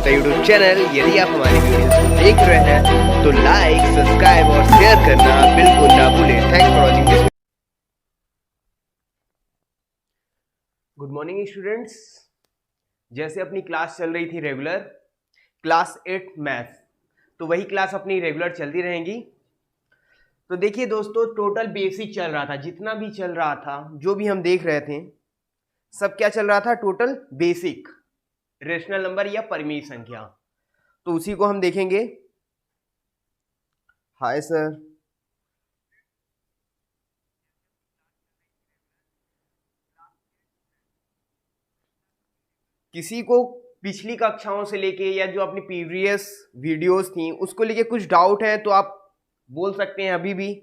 The YouTube channel. यदि आप हमारी वीडियोस को देख रहे हैं तो लाइक, सब्सक्राइब और शेयर करना बिल्कुल ना भूलें। Thanks for watching this. Good morning students. जैसे अपनी क्लास चल रही थी रेगुलर, क्लास 8 मैथ, तो वही क्लास अपनी रेगुलर चलती रहेंगी। तो देखिए दोस्तों, टोटल बेसिक चल रहा था, जितना भी चल रहा था, जो भी हम देख रहे थे, सब क्या चल रहा था? टोटल बेसिक रेशनल नंबर या परिमेय संख्या। तो उसी को हम देखेंगे। Hi sir. किसी को पिछली कक्षाओं से लेके या जो अपनी प्रीवियस वीडियोस थी उसको लेके कुछ डाउट है तो आप बोल सकते हैं अभी भी।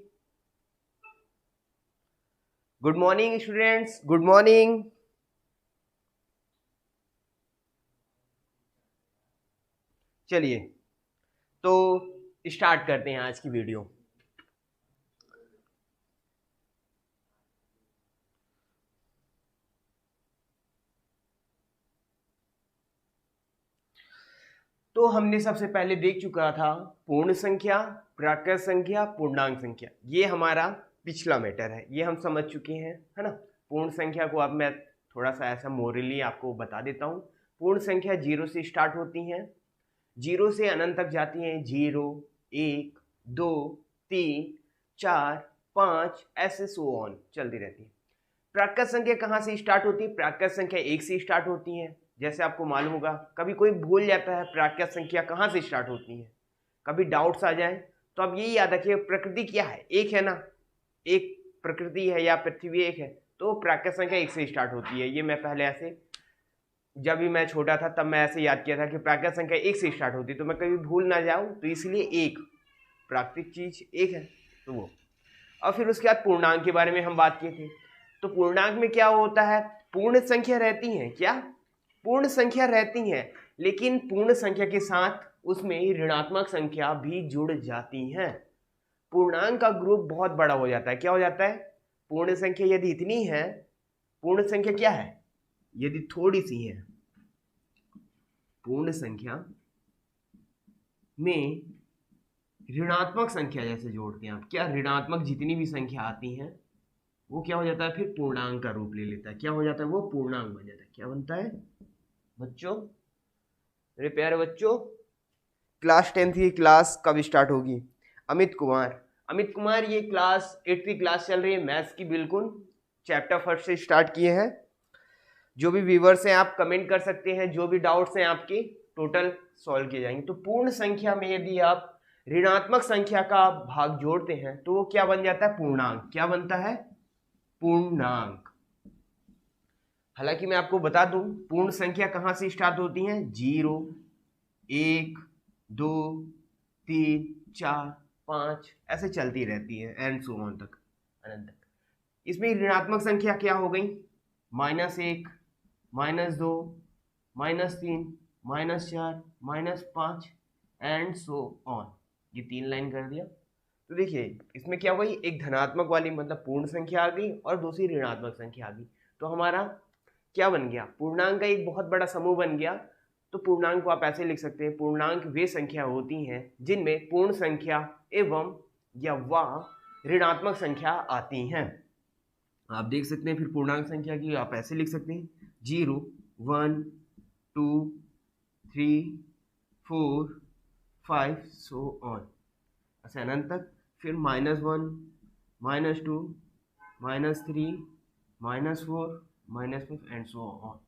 Good morning students, good morning. चलिए तो स्टार्ट करते हैं आज की वीडियो। तो हमने सबसे पहले देख चुका था पूर्ण संख्या, प्राकृत संख्या, पूर्णांक संख्या। ये हमारा पिछला मैटर है, ये हम समझ चुके हैं, है ना। पूर्ण संख्या को अब मैं थोड़ा सा ऐसा मोरली आपको बता देता हूँ। पूर्ण संख्या 0 से स्टार्ट होती हैं, 0 से अनंत तक जाती हैं। 0, 1, 2, 3, 4, 5 ऐसे सो ऑन चलती रहती है। प्राकृत संख्या कहाँ से स्टार्ट होती है? प्राकृत संख्या 1 से स्टार्ट होती है। जैसे आपको मालूम होगा, कभी कोई भूल जाता है प्राकृत संख्या कहाँ से स्टार्ट होती है, कभी डाउट्स आ जाए तो अब यही याद रखिए, प्रकृति क्या है? एक है ना, एक प्रकृति है या पृथ्वी एक है, तो प्राकृत संख्या 1 से स्टार्ट होती है। ये मैं पहले ऐसे, जब भी मैं छोटा था तब मैं ऐसे याद किया था कि प्राकृत संख्या 1 से स्टार्ट होती है, तो मैं कभी भूल ना जाऊं, तो इसलिए एक प्राकृतिक चीज एक है तो वो। और फिर उसके बाद पूर्णांक के बारे में हम बात किए थे। तो पूर्णांक में क्या होता है? पूर्ण संख्या रहती है। क्या? पूर्ण संख्या रहती है, लेकिन पूर्ण संख्या के साथ उसमें ऋणात्मक संख्या भी जुड़ जाती है। पूर्णांक का ग्रुप बहुत बड़ा हो जाता है। क्या हो जाता है? पूर्ण संख्या यदि इतनी है, पूर्ण संख्या क्या है? यदि थोड़ी सी है, पूर्ण संख्या में ऋणात्मक संख्या जैसे जोड़ते हैं आप, क्या ऋणात्मक जितनी भी संख्या आती हैं वो क्या हो जाता है? फिर पूर्णांक का रूप ले लेता है। क्या हो जाता है? वो पूर्णांक बन जाता है। क्या बनता है बच्चों, मेरे प्यारे बच्चों? क्लास 10th की क्लास कब स्टार्ट होगी? अमित कुमार, अमित कुमार, ये क्लास 8th की क्लास चल रही है मैथ्स की, बिल्कुल चैप्टर फर्स्ट से स्टार्ट किए हैं। जो भी व्यूवर्स हैं आप कमेंट कर सकते हैं, जो भी डाउट्स हैं आपके टोटल सॉल्व किए जाएंगे। तो पूर्ण संख्या में यदि आप ऋणात्मक संख्या का भाग जोड़ते हैं तो वो क्या बन जाता है? पूर्णांक। क्या बनता है? पूर्णांक। हालांकि मैं आपको बता दूं, पूर्ण संख्या कहां से स्टार्ट होती हैं? 0, 1, 2, 3, 4, 5 ऐसे चलती रहती है एंड सो ऑन तक, अनंत तक। इसमें ऋणात्मक संख्या क्या हो गई? -1, -2, -3, -4, -5 एंड सो ऑन। ये 3 लाइन कर दिया। तो देखिए इसमें क्या हुआ, एक धनात्मक वाली मतलब पूर्ण संख्या आ गई और दूसरी ऋणात्मक संख्या आ गई। तो हमारा क्या बन गया? पूर्णांक का एक बहुत बड़ा समूह बन गया। तो पूर्णांक को आप ऐसे लिख सकते हैं, पूर्णांक वे संख्या होती हैं जिनमें पूर्ण संख्या एवं या व ऋणात्मक संख्या आती हैं। आप देख सकते हैं फिर पूर्णांक संख्या की आप ऐसे लिख सकते हैं, 0, 1, 2, 3, 4, 5 सो ऑन ऐसे अनंत तक। फिर -1, -2, -3, -4, -5 एंड सो ऑन।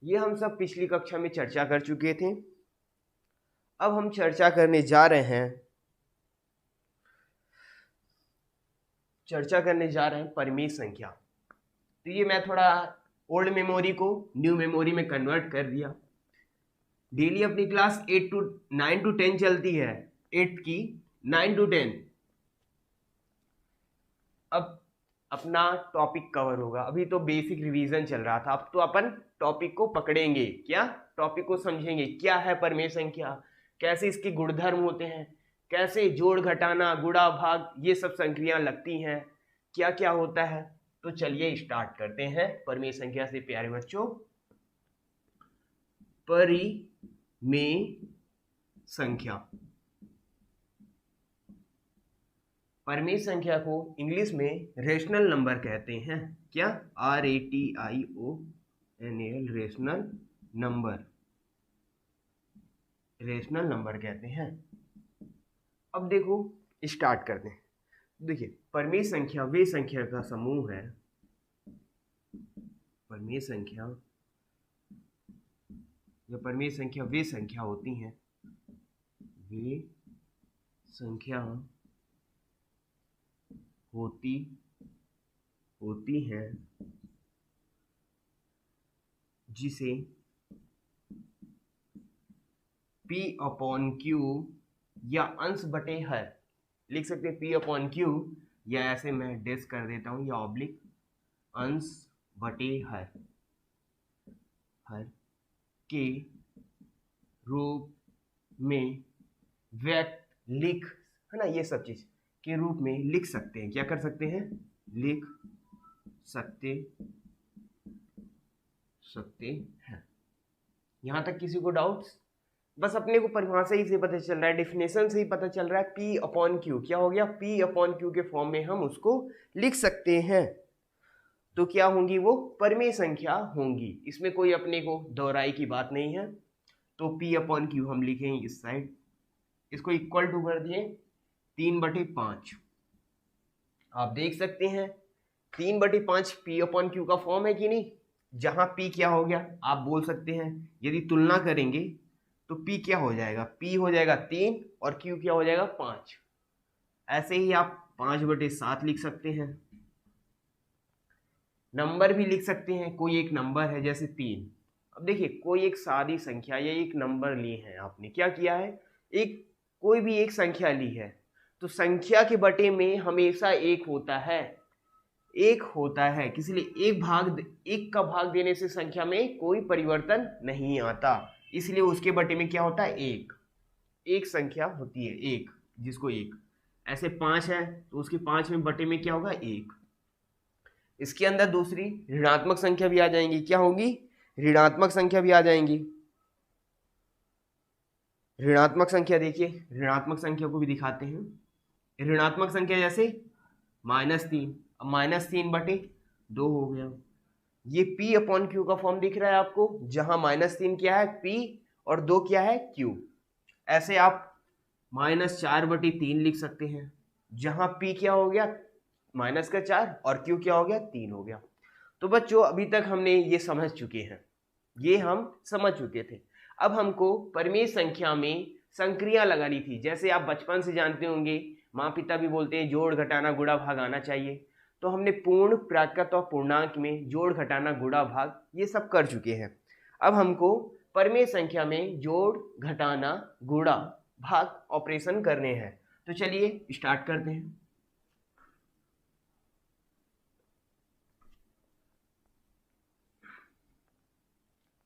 ये हम सब पिछली कक्षा में चर्चा कर चुके थे। अब हम चर्चा करने जा रहे हैं परिमेय संख्या। तो ये मैं थोड़ा ओल्ड मेमोरी को न्यू मेमोरी में कन्वर्ट कर दिया। डेली अपनी क्लास 9 to 10 चलती है, 8 की 9 to 10। अब अपना टॉपिक कवर होगा। अभी तो बेसिक रिवीजन चल रहा था, अब तो अपन टॉपिक को पकड़ेंगे। क्या? टॉपिक को समझेंगे, क्या है परिमेय संख्या, कैसे इसके गुणधर्म होते हैं, कैसे जोड़ घटाना गुणा भाग ये सब संक्रियाएं लगती हैं, क्या क्या होता है। तो चलिए स्टार्ट करते हैं परिमेय संख्या से प्यारे बच्चों। परिमेय में संख्या। परिमेय संख्या को इंग्लिश में रेशनल नंबर कहते हैं। क्या? RATIONAL, rational number, rational number कहते हैं। अब देखो स्टार्ट करते हैं। देखिए, परिमेय संख्या वे संख्या का समूह है, परिमेय संख्या या परिमेय संख्या वे संख्या होती हैं, वे संख्या होती है जिसे P/Q या अंश बटे हर लिख सकते हैं। P/Q या ऐसे मैं डेस कर देता हूं, या ऑब्लिक अंश बटे हर के रूप में व्यक्त लिख, है ना, ये सब चीज के रूप में लिख सकते हैं। क्या कर सकते हैं? लिख सकते हैं। यहां तक किसी को डाउट्स? बस अपने को परिभाषा ही से पता चल रहा है, डेफिनेशन से ही पता चल रहा है। P/Q क्या हो गया? P/Q के फॉर्म में हम उसको लिख सकते हैं। तो क्या होंगी वो? परिमेय संख्या होंगी। इसमें कोई अपने को दोहराई की बात नहीं है। तो P/Q हम लिखेंगे इस साइड, इसको इक्वल टू कर दिए 3/5। आप देख सकते हैं 3/5 P/Q का फॉर्म है कि नहीं? जहां P क्या हो गया, आप बोल सकते हैं, यदि तुलना करेंगे तो P क्या हो जाएगा? P हो जाएगा 3 और Q क्या हो जाएगा? 5। ऐसे ही आप 5/7 लिख सकते हैं। नंबर भी लिख सकते हैं, कोई एक नंबर है जैसे 3। अब देखिए, कोई एक सादी संख्या या एक नंबर ली है, आपने क्या किया है, कोई भी एक संख्या ली है, तो संख्या के बटे में हमेशा एक होता है, इसलिए एक का भाग देने से संख्या में कोई परिवर्तन नहीं आता, इसलिए उसके बटे में क्या होता है? एक संख्या होती है, एक, जिसको एक। ऐसे 5 है तो उसके 5 में बटे में क्या होगा? 1। इसके अंदर दूसरी ऋणात्मक संख्या भी आ जाएंगी। क्या होगी? ऋणात्मक संख्या भी आ जाएंगी। ऋणात्मक संख्या देखिए, ऋणात्मक संख्या को भी दिखाते हैं। ऋणात्मक संख्या जैसे -3, अब -3/2 हो गया। ये P/Q का फॉर्म दिख रहा है आपको, जहां -3 क्या है? P और 2 क्या है? Q। ऐसे आप -4/3 लिख सकते हैं, जहां P क्या हो गया? -4 और Q क्या हो गया? 3 हो गया। तो बच्चों, अभी तक हमने ये समझ चुके हैं, ये हम समझ चुके थे। अब हमको परिमेय संख्या में संक्रिया लगानी थी। जैसे आप बचपन से जानते होंगे, माँ पिता भी बोलते हैं जोड़ घटाना गुणा भाग आना चाहिए। तो हमने पूर्ण, प्राकृत और पूर्णांक में जोड़ घटाना गुणा भाग ये सब कर चुके हैं। अब हमको परिमेय संख्या में जोड़ घटाना गुणा भाग ऑपरेशन करने हैं। तो चलिए स्टार्ट करते हैं।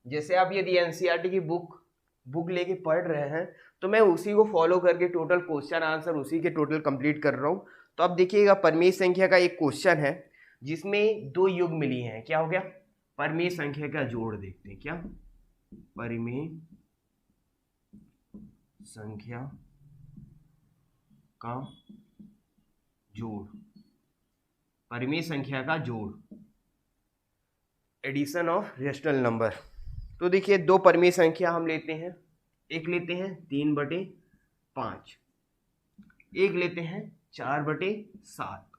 जैसे आप यदि एनसीईआरटी की बुक लेके पढ़ रहे हैं, तो मैं उसी को फॉलो करके टोटल क्वेश्चन आंसर उसी के टोटल कंप्लीट कर रहा हूँ। तो अब देखिएगा, परिमेय संख्या का एक क्वेश्चन है जिसमें 2 युग मिली हैं। क्या हो गया? परिमेय संख्या का जोड़ देखते हैं। क्या? परिमेय संख्या का जोड़, परिमेय संख्या का जोड़, एडिशन ऑफ रेशनल नंबर। तो देखिए, 2 परिमेय संख्या हम लेते हैं। एक लेते हैं 3/5, एक लेते हैं 4/7।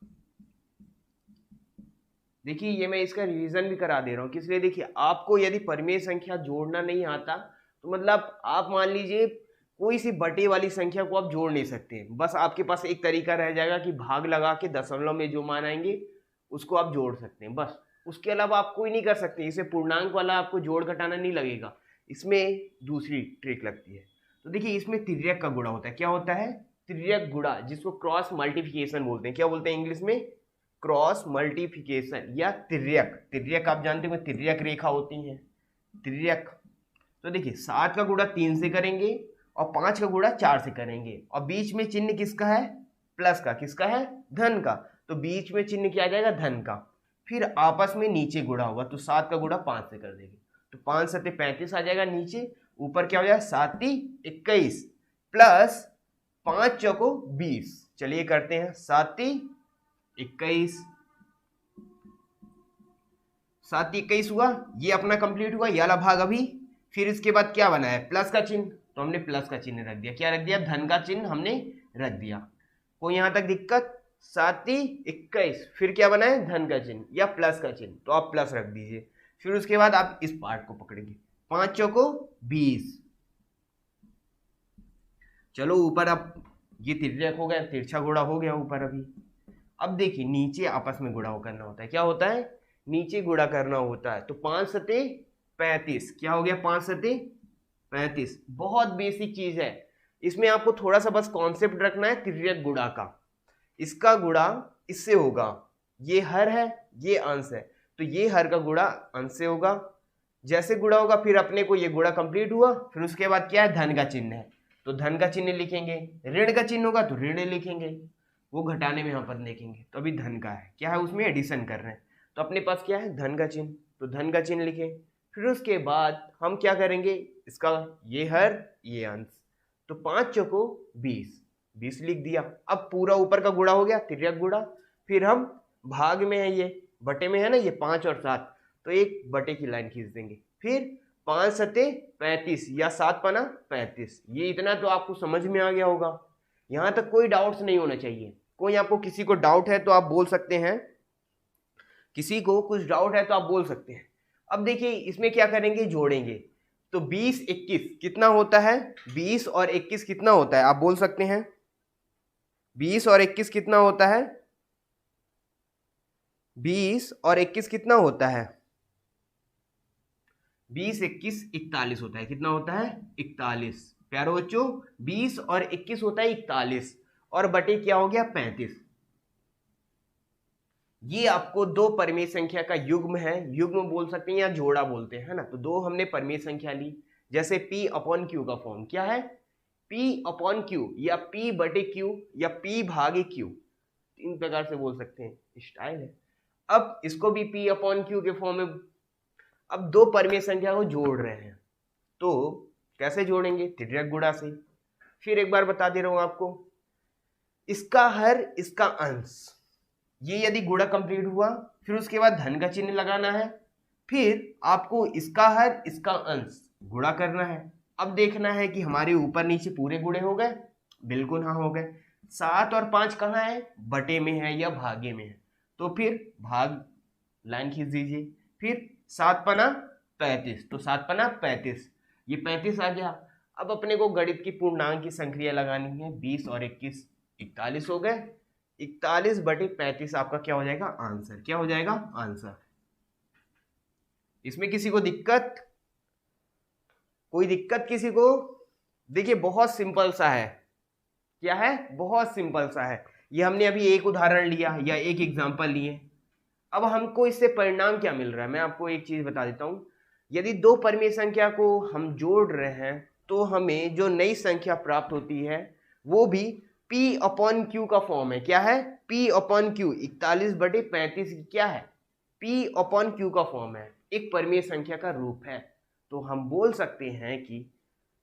देखिए, ये मैं इसका रिवीजन भी करा दे रहा हूँ, किस लिए? देखिए, आपको यदि परिमेय संख्या जोड़ना नहीं आता, तो मतलब आप मान लीजिए कोई सी बटे वाली संख्या को आप जोड़ नहीं सकते। बस आपके पास एक तरीका रह जाएगा कि भाग लगा के दशमलव में जो मान आएंगे उसको आप जोड़ सकते हैं, बस। उसके अलावा आप कोई नहीं कर सकते। इसे पूर्णांक वाला आपको जोड़ घटाना नहीं लगेगा, इसमें दूसरी ट्रिक लगती है। तो देखिए, इसमें तिर्यक का गुणा होता है। क्या होता है? तिर्यक गुणा, जिसको क्रॉस मल्टीप्लिकेशन बोलते हैं। क्या बोलते हैं इंग्लिश में? क्रॉस मल्टीप्लिकेशन या तिर्यक आप जानते हो, तिर्यक रेखा होती है, तिर्यक। तो देखिए, 7 का गुणा 3 से करेंगे और 5 का गुणा 4 से करेंगे, और बीच में चिन्ह किसका है? प्लस का। किसका है? धन का। तो बीच में चिन्ह क्या आ जाएगा? धन का। फिर आपस में नीचे गुणा होगा, तो 7 का गुणा 5 से कर देंगे, तो 5 7 35 आ जाएगा नीचे, ऊपर क्या हो जाए 7 21 प्लस 5 चौको 20। चलिए करते हैं 7 21, 7 21 हुआ, ये अपना कंप्लीट हुआ, ये वाला भाग अभी। फिर इसके बाद क्या बना है प्लस का चिन्ह, तो हमने प्लस का चिन्ह रख दिया। क्या रख दिया, धन का चिन्ह हमने रख दिया। कोई यहां तक दिक्कत, 7 21 फिर क्या बना है धन का चिन्ह या प्लस का चिन्ह, तो आप प्लस रख दीजिए। फिर उसके बाद आप इस पार्ट को पकड़ेंगे, 5 चौको 20। चलो ऊपर अब ये तिर्यक हो गया, तिरछा गुणा हो गया ऊपर अभी। अब देखिए नीचे आपस में गुणा करना होता है। क्या होता है, नीचे गुणा करना होता है। तो 5 सते 35, क्या हो गया 5 सते 35। बहुत बेसिक चीज है, इसमें आपको थोड़ा सा बस कॉन्सेप्ट रखना है तिर्यक गुणा का। इसका गुणा इससे होगा, ये हर है ये अंश है, तो ये हर का गुणा अंश से होगा। जैसे गुणा होगा फिर अपने को ये गुणा कंप्लीट हुआ, फिर उसके बाद क्या है धन का चिन्ह है, तो धन का चिन्ह लिखेंगे। ऋण का चिन्ह होगा तो ऋण लिखेंगे, वो घटाने में यहाँ पर देखेंगे। तो अभी धन का है, क्या है उसमें एडिशन कर रहे हैं, तो अपने पास क्या है धन का चिन्ह, तो धन का चिन्ह लिखे। फिर उसके बाद हम क्या करेंगे, इसका ये हर ये अंश, तो 5 चौको 20, 20 लिख दिया। अब पूरा ऊपर का गुणा हो गया तिर्यक गुणा। फिर हम भाग में है, ये बटे में है ना, ये 5 और 7, तो एक बटे की लाइन खींच देंगे। फिर 5 सते 35 या 7 पना 35। ये इतना तो आपको समझ में आ गया होगा, यहां तक कोई डाउट्स नहीं होना चाहिए। कोई आपको किसी को डाउट है तो आप बोल सकते हैं, किसी को कुछ डाउट है तो आप बोल सकते हैं। अब देखिए इसमें क्या करेंगे, जोड़ेंगे। तो 20 21 कितना होता है, 20 और 21 कितना होता है, आप बोल सकते हैं 20 और 21 कितना होता है, 20 और 21 कितना होता है, 20 21 41 होता है। कितना होता है 41। प्यारो बच्चों 20 और 21 होता है 41, और बटे क्या हो गया 35। ये आपको दो परिमेय संख्या का युग्म है, युग्म बोल सकते हैं या जोड़ा बोलते हैं, है ना। तो दो हमने परिमेय संख्या ली, जैसे P अपॉन Q का फॉर्म क्या है, P अपॉन Q या P बटे Q या P भागे Q, तीन प्रकार से बोल सकते हैं, स्टाइल है। अब इसको भी P अपॉन Q के फॉर्म में, अब दो परिमेय संख्या को जोड़ रहे हैं, तो कैसे जोड़ेंगे, तिर्यक गुणा से। फिर एक बार बता दे रहा हूं आपको, इसका हर इसका अंश, ये यदि गुणा कंप्लीट हुआ फिर उसके बाद धन का चिन्ह लगाना है। फिर आपको इसका हर इसका अंश गुणा करना है। अब देखना है कि हमारे ऊपर नीचे पूरे गुणे हो गए, बिल्कुल हाँ हो गए। 7 और 5 कहाँ है, बटे में है या भागे में है, तो फिर भाग लाइन खींच दीजिए। फिर 7 पना 35, तो 7 पना 35, ये 35 आ गया। अब अपने को गणित की पूर्णांक की संक्रिया लगानी है, 20 और 21 41 हो गए। 41 बटे 35 आपका क्या हो जाएगा आंसर, क्या हो जाएगा आंसर। इसमें किसी को दिक्कत, कोई दिक्कत किसी को, देखिए बहुत सिंपल सा है, क्या है बहुत सिंपल सा है। ये हमने अभी एक उदाहरण लिया या एक एग्जांपल लिए। अब हमको इससे परिणाम क्या मिल रहा है, मैं आपको एक चीज बता देता हूं। यदि दो परिमेय संख्या को हम जोड़ रहे हैं तो हमें जो नई संख्या प्राप्त होती है वो भी P अपॉन Q का फॉर्म है। क्या है P अपॉन Q, 41 बटे 35 क्या है, P अपॉन Q का फॉर्म है, एक परिमेय संख्या का रूप है। तो हम बोल सकते हैं कि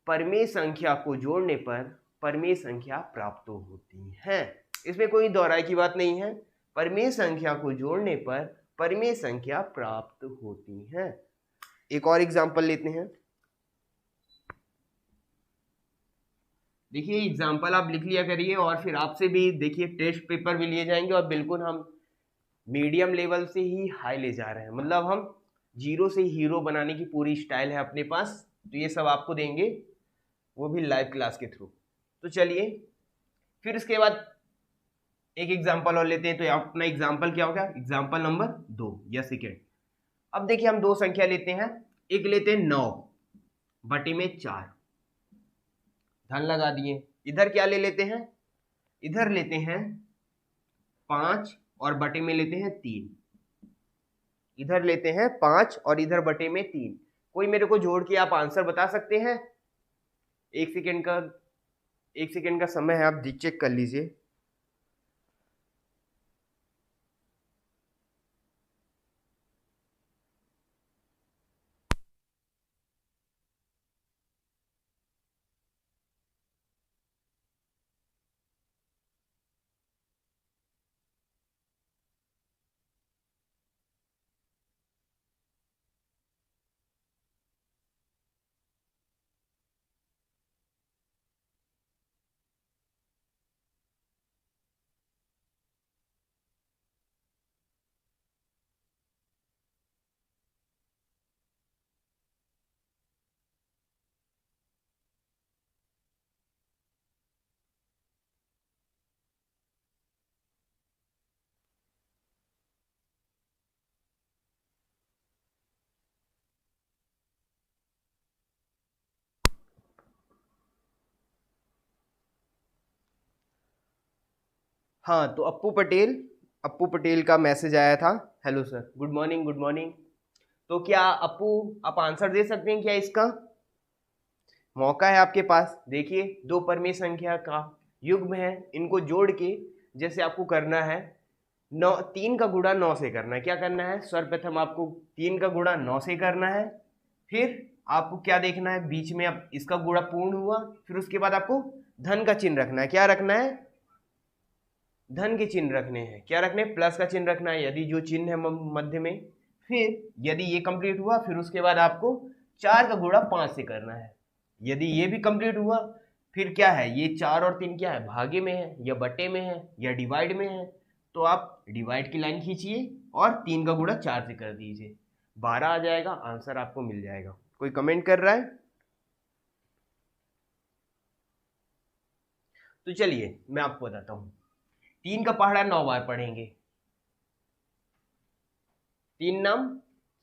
परिमेय संख्या को जोड़ने पर परिमेय संख्या प्राप्त होती है। इसमें कोई दोहराई की बात नहीं है, परिमेय संख्या को जोड़ने पर परिमेय संख्या प्राप्त होती है। एक और एग्जांपल लेते हैं। देखिए एग्जांपल आप लिख लिया करिए, और फिर आपसे भी देखिए टेस्ट पेपर भी लिए जाएंगे, और बिल्कुल हम मीडियम लेवल से ही हाई ले जा रहे हैं, मतलब हम जीरो से हीरो बनाने की पूरी स्टाइल है अपने पास। तो ये सब आपको देंगे, वो भी लाइव क्लास के थ्रू। तो चलिए फिर इसके बाद एक एग्जांपल और लेते हैं। तो अपना एग्जांपल क्या होगा, एग्जांपल नंबर 2 या सेकेंड। अब देखिए हम दो संख्या लेते हैं, एक लेते हैं 9 बटे में 4, धन लगा दिए। इधर क्या ले लेते हैं, इधर लेते हैं 5 और बटे में लेते हैं 3, इधर लेते हैं 5 और इधर बटे में 3। कोई मेरे को जोड़ के आप आंसर बता सकते हैं, एक सेकेंड का समय है, आप चेक कर लीजिए। हाँ, तो अप्पू पटेल का मैसेज आया था। Hello sir, good morning, good morning. तो क्या अप्पू आप आंसर दे सकते हैं क्या? इसका मौका है आपके पास। देखिए, दो परमेय संख्या का युग्म है, इनको जोड़ के जैसे आपको करना है, 3 का गुणा 9 से करना है। क्या करना है? सर्वप्रथम आपको 3 का गुणा 9 से करना है, फिर आपको क्या देखना है, बीच में अब इसका गुणा पूर्ण हुआ, फिर उसके बाद आपको धन का चिन्ह रखना है। क्या रखना है? धन के चिन्ह रखने हैं। क्या रखने हैं? प्लस का चिन्ह रखना है, यदि जो चिन्ह है मध्य में। फिर यदि ये कंप्लीट हुआ, फिर उसके बाद आपको 4 का गुणा 5 से करना है। यदि ये भी कंप्लीट हुआ, फिर क्या है, ये 4 और 3 क्या है, भागे में है या बटे में है या डिवाइड में है, तो आप डिवाइड की लाइन खींचिए और 3 का गुणा 4 से कर दीजिए, 12 आ जाएगा, आंसर आपको मिल जाएगा। कोई कमेंट कर रहा है? तो चलिए मैं आपको बताता हूं। 3 का पहाड़ा 9 बार पढ़ेंगे। 3 नाम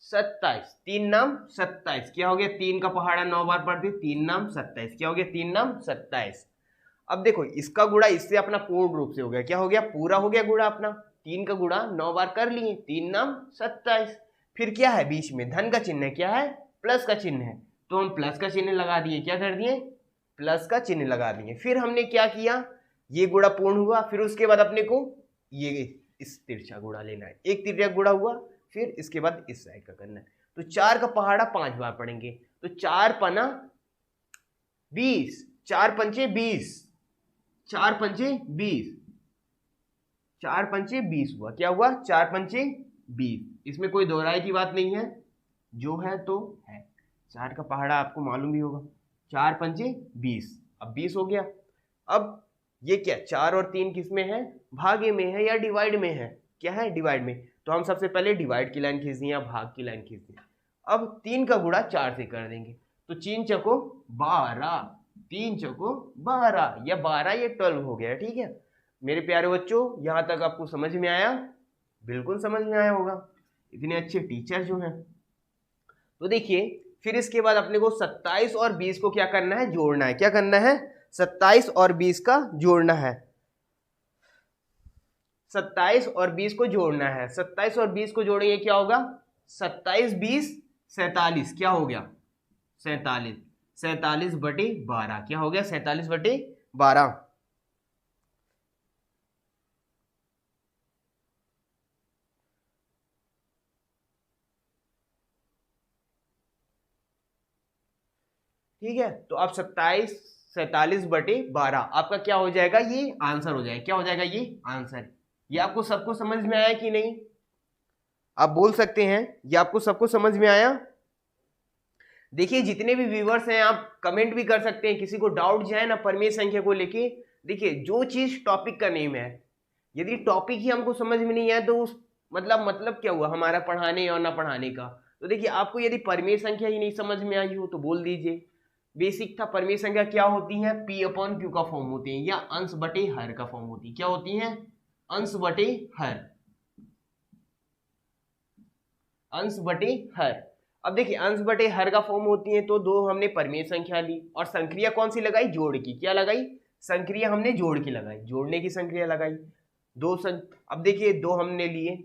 27, 3 नाम 27। क्या हो गया? 3 का पहाड़ा 9 बार पढ़ दिए, 3 नाम 27। क्या हो गया? 3 नाम 27। अब देखो, इसका गुणा इससे अपना पूर्ण रूप से हो गया। क्या हो गया? पूरा हो गया गुणा अपना। 3 का गुणा 9 बार कर लिए, 3 नाम 27। फिर क्या है? बीच में धन का चिन्ह है। क्या है? प्लस का चिन्ह है, तो हम प्लस का चिन्ह लगा दिए। क्या कर दिए? प्लस का चिन्ह लगा दिए। फिर हमने क्या किया, ये गुणा पूर्ण हुआ, फिर उसके बाद अपने को ये इस तिरछा गुणा लेना है। एक तिरछा गुणा हुआ, फिर इसके बाद इस साइड का करना है। तो 4 का पहाड़ा 5 बार पढ़ेंगे, तो 4 पना 20, 4 पंचे 20, 4 पंचे 20, 4 पंचे 20 हुआ। क्या हुआ? 4 पंचे 20। इसमें कोई दोहराई की बात नहीं है, जो है तो है। 4 का पहाड़ा आपको मालूम भी होगा, 4 पंचे 20, अब 20 हो गया। अब ये क्या, 4 और 3 किस में है? भागे में है या डिवाइड में है? क्या है? डिवाइड में। तो हम सबसे पहले डिवाइड की लाइन खींच दें या भाग की लाइन खींच दें। अब 3 का गुणा 4 से कर देंगे, तो 3 चौको 12, 3 चौको 12 या 12 ये 12 हो गया। ठीक है मेरे प्यारे बच्चों, यहां तक आपको समझ में आया? बिल्कुल समझ में आया होगा, इतने अच्छे टीचर जो हैं। तो देखिए, फिर इसके बाद अपने को 27 और 20 को क्या करना है? जोड़ना है। क्या करना है? 27 और 20 का जोड़ना है। 27 और 20 को जोड़ना है। 27 और 20 को जोड़ेंगे, क्या होगा? 27 20 47। क्या हो गया? 47, 47 बटे 12। क्या हो गया? 47 बटे 12। ठीक है, तो अब 27 47 बटे 12 आपका क्या हो जाएगा? ये आंसर हो जाएगा। क्या हो जाएगा? ये आंसर। ये आपको सबको समझ में आया कि नहीं? आप बोल सकते हैं, ये आपको सबको समझ में आया? देखिए, जितने भी व्यूअर्स हैं आप कमेंट भी कर सकते हैं, किसी को डाउट जाए ना परमेय संख्या को लेके। देखिए, जो चीज टॉपिक का नेम है, यदि टॉपिक ही हमको समझ में नहीं आया तो उस मतलब क्या हुआ हमारा पढ़ाने और ना पढ़ाने का? तो देखिए, आपको यदि परमेय संख्या ही नहीं समझ में आई हो तो बोल दीजिए। बेसिक था, परमेय संख्या क्या होती है? P अपॉन Q का फॉर्म होती है या अंश बटे हर का फॉर्म होती है। क्या होती है? अंश बटे हर, अंश बटे हर। अब देखिए, अंश बटे हर का फॉर्म होती है, तो दो हमने परमेय संख्या ली और संक्रिया कौन सी लगाई? जोड़ की। क्या लगाई? संक्रिया हमने जोड़ की लगाई, जोड़ने की संक्रिया लगाई। अब देखिए, दो हमने लिए,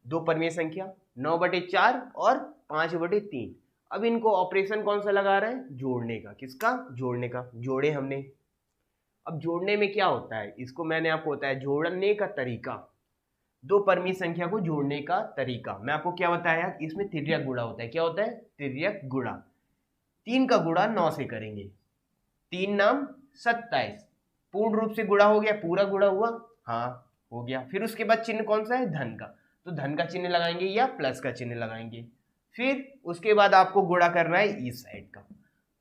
दो परमेय संख्या 9/4 और 5/3। अब इनको ऑपरेशन कौन सा लगा रहे हैं? जोड़ने का। किसका? जोड़ने का। जोड़े हमने। अब जोड़ने में क्या होता है, इसको मैंने आपको बताया जोड़ने का तरीका, दो परमीय संख्या को जोड़ने का तरीका मैं आपको क्या बताया, इसमें तिर्यक गुणा होता है। क्या होता है? तिर्यक गुणा। 3 का गुणा 9 से करेंगे, 3 नाम 27, पूर्ण रूप से गुणा हो गया, पूरा गुणा हुआ, हाँ हो गया। फिर उसके बाद चिन्ह कौन सा है? धन का, तो धन का चिन्ह लगाएंगे या प्लस का चिन्ह लगाएंगे। फिर उसके बाद आपको गुणा करना है इस साइड का,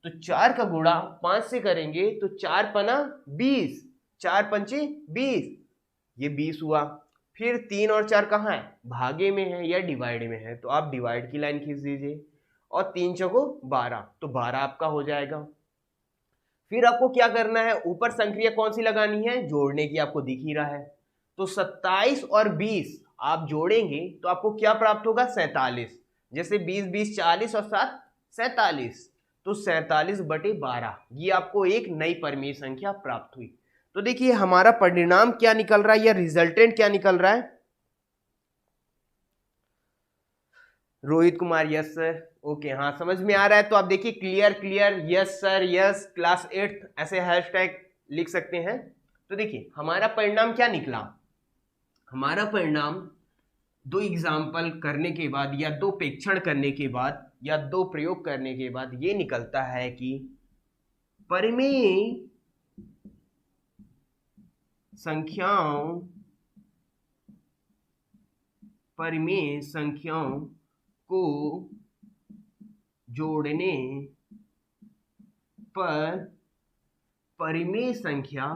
तो 4 का गुणा 5 से करेंगे, तो 4 पना 20, 4 पंचे 20, ये 20 हुआ। फिर 3 और 4 कहाँ है? भागे में है या डिवाइड में है, तो आप डिवाइड की लाइन खींच दीजिए, और 3 चौको 12, तो 12 आपका हो जाएगा। फिर आपको क्या करना है? ऊपर संक्रिया कौन सी लगानी है? जोड़ने की, आपको दिख ही रहा है। तो 27 और 20 आप जोड़ेंगे तो आपको क्या प्राप्त होगा? 47। जैसे 20 20 40 और 7 47, तो 47/12 ये आपको एक नई परमीय संख्या प्राप्त हुई। तो देखिए हमारा परिणाम क्या निकल रहा है या रिजल्टेंट क्या निकल रहा है। Rohit Kumar yes sir, okay हाँ समझ में आ रहा है। तो आप देखिए clear clear, yes sir, yes, class 8 ऐसे हैशटैग लिख सकते हैं। तो देखिए हमारा परिणाम क्या निकला, हमारा परिणाम दो एग्जाम्पल करने के बाद या दो प्रेक्षण करने के बाद या दो प्रयोग करने के बाद ये निकलता है कि परिमेय संख्याओं को जोड़ने पर परिमेय संख्या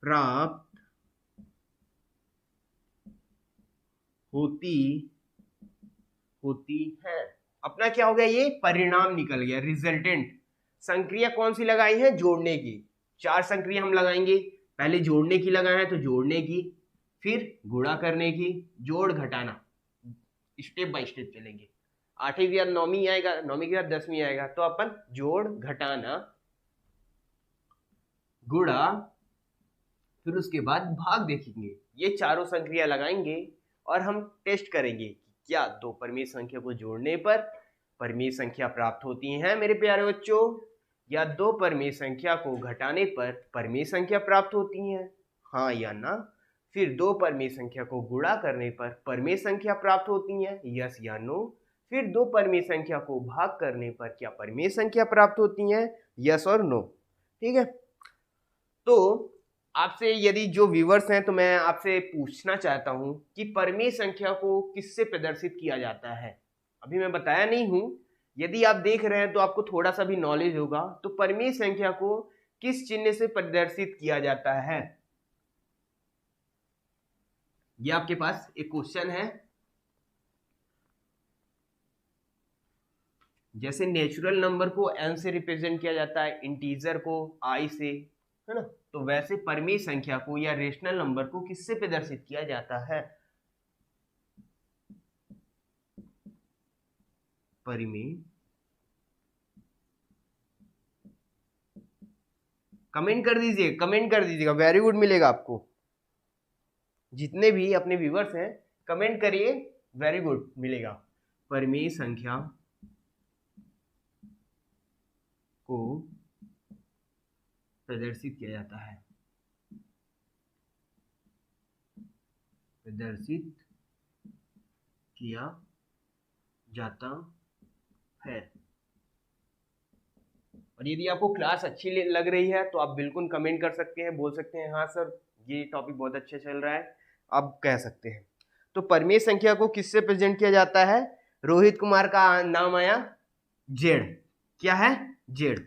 प्राप्त होती है। अपना क्या हो गया, ये परिणाम निकल गया, रिजल्टेंट। संक्रिया कौन सी लगाई है, जोड़ने की। 4 संक्रिया हम लगाएंगे, पहले जोड़ने की लगाए हैं तो जोड़ने की, फिर गुणा करने की, जोड़ घटाना, स्टेप बाय स्टेप चलेंगे। 8वीं के बाद 9वीं आएगा, 9वीं के बाद 10वीं आएगा, तो अपन जोड़ घटाना गुणा, फिर उसके बाद भाग देखेंगे। ये चारों संक्रिया लगाएंगे और हम टेस्ट करेंगे कि क्या दो परिमेय संख्या को जोड़ने पर परिमेय संख्या प्राप्त होती है मेरे प्यारे बच्चों, या दो परिमेय संख्या को घटाने पर परिमेय संख्या प्राप्त होती है, हाँ या ना। फिर दो परिमेय संख्या को गुणा करने पर परिमेय संख्या प्राप्त होती है, यस या नो। फिर दो परिमेय संख्या को भाग करने पर क्या परिमेय संख्या प्राप्त होती है, यस और नो। ठीक है, तो आपसे यदि जो व्यूअर्स हैं तो मैं आपसे पूछना चाहता हूं कि परिमेय संख्या को किससे प्रदर्शित किया जाता है। अभी मैं बताया नहीं हूं, यदि आप देख रहे हैं तो आपको थोड़ा सा भी नॉलेज होगा। तो परिमेय संख्या को किस चिन्ह से प्रदर्शित किया जाता है, ये आपके पास एक क्वेश्चन है। जैसे नेचुरल नंबर को n से रिप्रेजेंट किया जाता है, इंटीजर को i से, है ना, तो वैसे परिमेय संख्या को या रेशनल नंबर को किससे प्रदर्शित किया जाता है, परिमेय। कमेंट कर दीजिए, कमेंट कर दीजिएगा, वेरी गुड मिलेगा आपको। जितने भी अपने व्यूअर्स हैं कमेंट करिए, वेरी गुड मिलेगा। परिमेय संख्या को प्रदर्शित किया जाता है, प्रदर्शित किया जाता है। और यदि आपको क्लास अच्छी लग रही है तो आप बिल्कुल कमेंट कर सकते हैं, बोल सकते हैं हाँ सर ये टॉपिक बहुत अच्छा चल रहा है, आप कह सकते हैं। तो परिमेय संख्या को किससे प्रेजेंट किया जाता है, रोहित कुमार का नाम आया, जेड। क्या है, जेड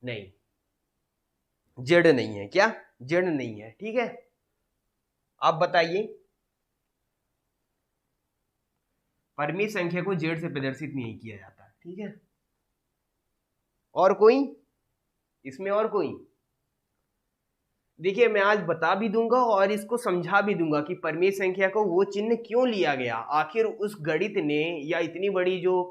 नहीं, जेड नहीं है, क्या जेड नहीं है, ठीक है। आप बताइए, परिमेय संख्या को जेड से प्रदर्शित नहीं किया जाता, ठीक है। और कोई इसमें, और कोई? देखिए मैं आज बता भी दूंगा और इसको समझा भी दूंगा कि परिमेय संख्या को वो चिन्ह क्यों लिया गया, आखिर उस गणित ने या इतनी बड़ी जो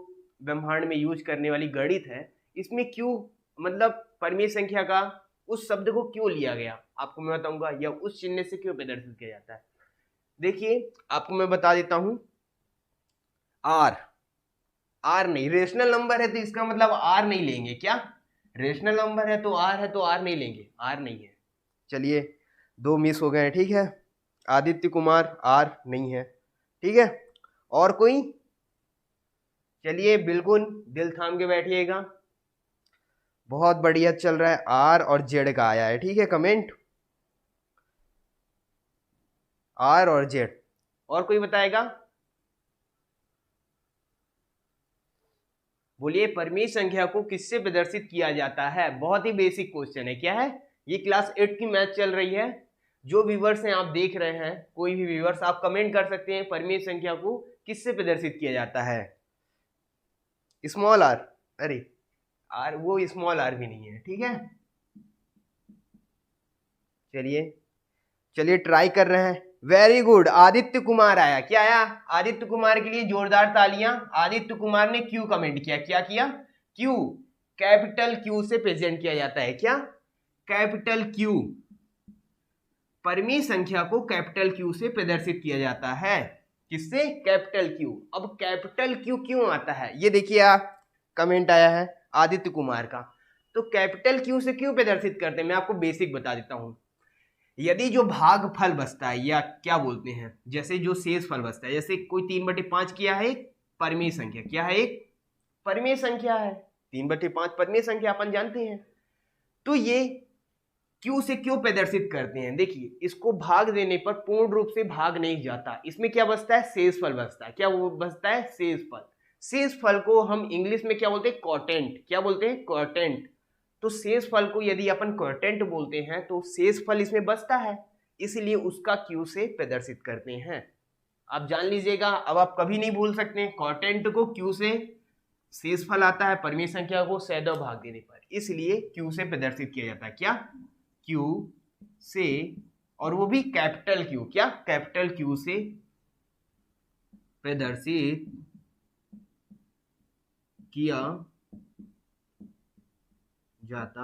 ब्रह्मांड में यूज करने वाली गणित है इसमें क्यों, मतलब परिमेय संख्या का उस शब्द को क्यों लिया गया, आपको मैं बताऊंगा, या उस चिन्ह से क्यों प्रदर्शित किया जाता है। देखिए आपको मैं बता देता हूं, आर नहीं, रेशनल नंबर है तो इसका मतलब आर नहीं लेंगे, क्या रेशनल नंबर है तो आर नहीं लेंगे, आर नहीं है। चलिए 2 मिस हो गए हैं, ठीक है। आदित्य कुमार आर नहीं है, ठीक है। और कोई? चलिए बिल्कुल दिल थाम के बैठिएगा, बहुत बढ़िया चल रहा है, आर और जेड का आया है, ठीक है कमेंट, आर और जेड। और कोई बताएगा, बोलिए परिमेय संख्या को किससे प्रदर्शित किया जाता है, बहुत ही बेसिक क्वेश्चन है। क्या है ये, क्लास 8 की मैथ चल रही है, जो व्यूअर्स हैं आप देख रहे हैं, कोई भी व्यूअर्स आप कमेंट कर सकते हैं परिमेय संख्या को किससे प्रदर्शित किया जाता है, स्मॉल आर, अरे आर वो स्मॉल आर भी नहीं है, ठीक है। चलिए चलिए ट्राई कर रहे हैं, वेरी गुड, आदित्य कुमार आया। क्या आया? आदित्य कुमार के लिए जोरदार तालियां। आदित्य कुमार ने क्यू कमेंट किया। क्या किया? क्यू, कैपिटल क्यू से प्रेजेंट किया जाता है। क्या? कैपिटल क्यू, परमीय संख्या को कैपिटल क्यू से प्रदर्शित किया जाता है। किससे? Capital Q. अब कैपिटल क्यू क्यों आता है, ये देखिए, आप कमेंट आया है आदित्य कुमार का। तो कैपिटल क्यू से क्यों प्रदर्शित करते हैं, मैं आपको बेसिक बता देता हूं। यदि जो भागफल बचता है, या क्या बोलते हैं, जैसे जो शेष फल बचता है, जैसे कोई 3/5 किया है, एक परमीय संख्या। क्या है? एक परमीय संख्या है। 3/5 परमीय संख्या अपन जानते हैं। तो ये क्यू से क्यों प्रदर्शित करते हैं? देखिए, इसको भाग देने पर पूर्ण रूप से भाग नहीं जाता, इसमें क्या बचता है? शेष फल बचता है। क्या वो बचता है? शेष फल। शेष फल को हम इंग्लिश में क्या बोलते हैं? क्वोटेंट। क्या बोलते हैं? क्वोटेंट। तो शेष फल को यदि अपन क्वोटेंट बोलते हैं तो शेष फल इसमें बचता है, इसलिए उसका क्यू से प्रदर्शित करते हैं। आप जान लीजिएगा, अब आप कभी नहीं भूल सकते, क्वोटेंट को क्यू से शेष फल आता है परमीय संख्या को सैद्धांतिक भाग देने पर, इसलिए क्यू से प्रदर्शित किया जाता है। क्या? क्यू से, और वो भी कैपिटल क्यू। क्या? कैपिटल क्यू से प्रदर्शित किया जाता।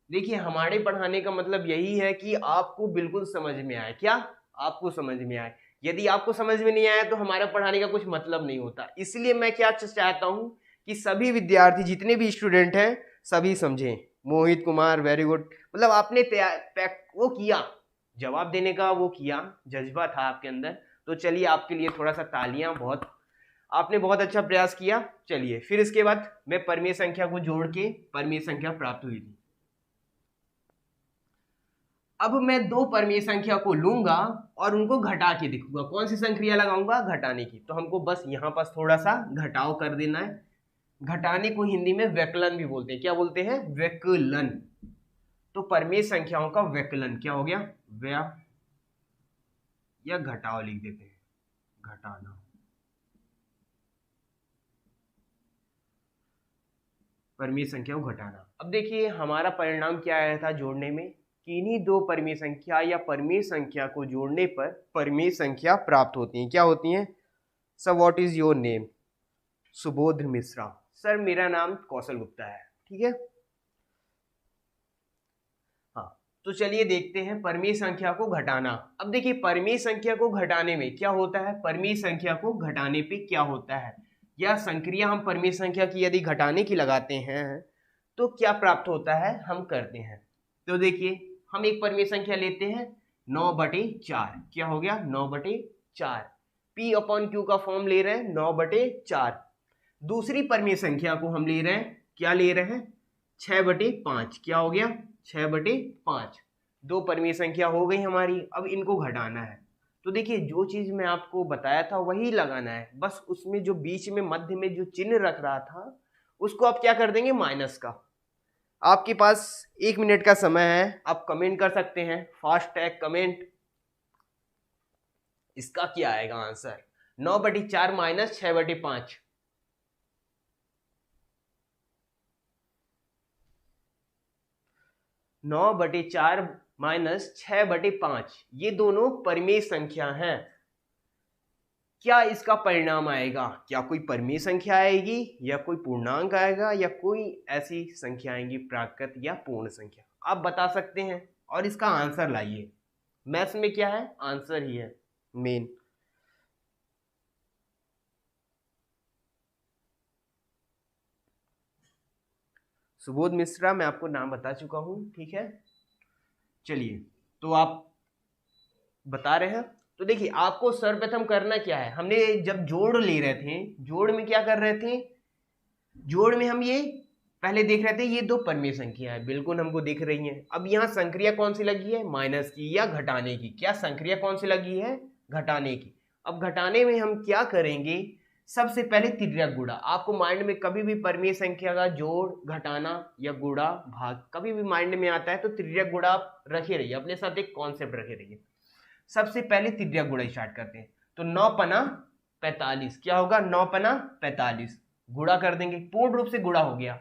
देखिए, हमारे पढ़ाने का मतलब यही है कि आपको बिल्कुल समझ में आए। क्या? आपको समझ में आए। यदि आपको समझ में नहीं आया तो हमारा पढ़ाने का कुछ मतलब नहीं होता। इसलिए मैं क्या चाहता हूं कि सभी विद्यार्थी, जितने भी स्टूडेंट हैं, सभी समझें। Mohit Kumar, very good. मतलब आपने वो किया, जवाब देने का वो किया, जज्बा था आपके अंदर। तो चलिए, आपके लिए थोड़ा सा तालियां। आपने बहुत अच्छा प्रयास किया। चलिए, फिर इसके बाद मैं परमीय संख्या को जोड़ के परमीय संख्या प्राप्त हुई थी। अब मैं दो परमीय संख्या को लूंगा और उनको घटा के दिखूंगा। कौन सी संक्रिया लगाऊंगा? घटाने की। तो हमको बस यहां पास थोड़ा सा घटाव कर देना है। घटाने को हिंदी में व्यकलन भी बोलते हैं। क्या बोलते हैं? व्यकलन। तो परमीय संख्याओं का व्यकलन क्या हो गया? या घटाव लिख देते हैं, घटाना। परमीय संख्या को घटाना। अब देखिए, हमारा परिणाम क्या आया था जोड़ने में, कि इन्हीं दो परमीय संख्या या परमीय संख्या को जोड़ने पर परमीय संख्या प्राप्त होती हैं। क्या होती हैं? Sir, what is your name? Subodh Mishra. Sir, मेरा नाम कौशल गुप्ता है। ठीक है, हाँ। तो चलिए देखते हैं परमीय संख्या को घटाना। अब देखिए, परमीय संख्या को घटाने में क्या होता है, परमीय संख्या को घटाने पे क्या होता है, या संक्रिया हम परमीय संख्या की यदि घटाने की लगाते हैं तो क्या प्राप्त होता है, हम करते हैं। तो देखिए, हम एक परमीय संख्या लेते हैं 9/4। क्या हो गया? 9/4। P अपॉन Q का फॉर्म ले रहे हैं 9/4। दूसरी परमीय संख्या को हम ले रहे हैं, क्या ले रहे हैं? 6/5। क्या हो गया? 6/5। दो परमीय संख्या हो गई हमारी। अब इनको घटाना है। तो देखिए, जो चीज मैं आपको बताया था वही लगाना है, बस उसमें जो बीच में मध्य में जो चिन्ह रख रहा था उसको आप क्या कर देंगे? माइनस का। आपके पास 1 मिनट का समय है, आप कमेंट कर सकते हैं, फास्ट टैग कमेंट। इसका क्या आएगा आंसर? 9/4 माइनस 6/5। 9/4 माइनस 6/5, ये दोनों परमीय संख्या हैं। क्या इसका परिणाम आएगा? क्या कोई परमीय संख्या आएगी, या कोई पूर्णांक आएगा, या कोई ऐसी संख्या आएंगी प्राकृत या पूर्ण संख्या? आप बता सकते हैं और इसका आंसर लाइए। मैथ्स में क्या है? आंसर ही है मेन। सुबोध मिश्रा, मैं आपको नाम बता चुका हूं। ठीक है, चलिए, तो आप बता रहे हैं। तो देखिए, आपको सर्वप्रथम करना क्या है, हमने जब जोड़ ले रहे थे, जोड़ में क्या कर रहे थे, जोड़ में हम ये पहले देख रहे थे, ये दो परमीय संख्या है, बिल्कुल हमको दिख रही हैं। अब यहाँ संक्रिया कौन सी लगी है? माइनस की या घटाने की। क्या संक्रिया कौन सी लगी है? घटाने की। अब घटाने में हम क्या करेंगे? सबसे पहले तिर्यक गुणा। आपको माइंड में कभी भी परमीय संख्या का जोड़, घटाना या गुणा, भाग कभी भी माइंड में आता है तो तिर्यक गुणा आप रखे रहिए, अपने साथ एक कॉन्सेप्ट रखे रहिए। सबसे पहले तिर्यक गुणा स्टार्ट करते हैं। तो 9×5 क्या होगा? 9×5 गुणा कर देंगे, पूर्ण रूप से गुणा हो गया।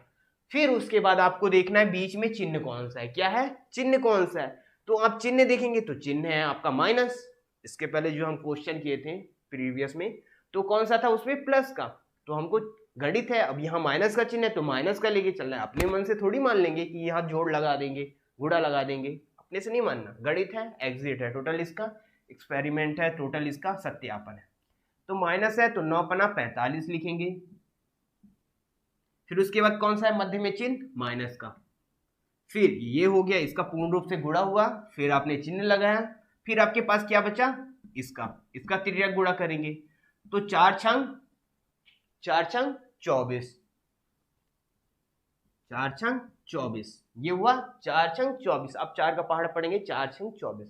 फिर उसके बाद आपको देखना है बीच में चिन्ह कौन सा है। क्या है? चिन्ह कौन सा है? तो तो आप चिन्ह देखेंगे तो चिन्ह है आपका माइनस। इसके पहले जो हम क्वेश्चन किए थे प्रीवियस में, तो कौन सा था उसमें प्लस का, तो हमको गणित है, अब यहाँ माइनस का चिन्ह है तो माइनस का लेके चलना है। अपने मन से थोड़ी मान लेंगे कि यहाँ जोड़ लगा देंगे, गुणा लगा देंगे, अपने से नहीं मानना। गणित है, एग्जिट है, टोटल इसका एक्सपेरिमेंट है, टोटल इसका सत्यापन है। तो माइनस है तो 9 पना 45 लिखेंगे। फिर उसके बाद कौन सा है मध्य में चिन्ह, माइनस का। फिर ये हो गया, इसका पूर्ण रूप से गुणा हुआ, फिर आपने चिन्ह लगाया, फिर आपके पास क्या बचा, इसका तिर्यक गुणा करेंगे। तो 4 छंग 24, 4 छंग 24, ये हुआ 4 छंग 24। अब 4 का पहाड़ पड़ेंगे, 4 छंग 24।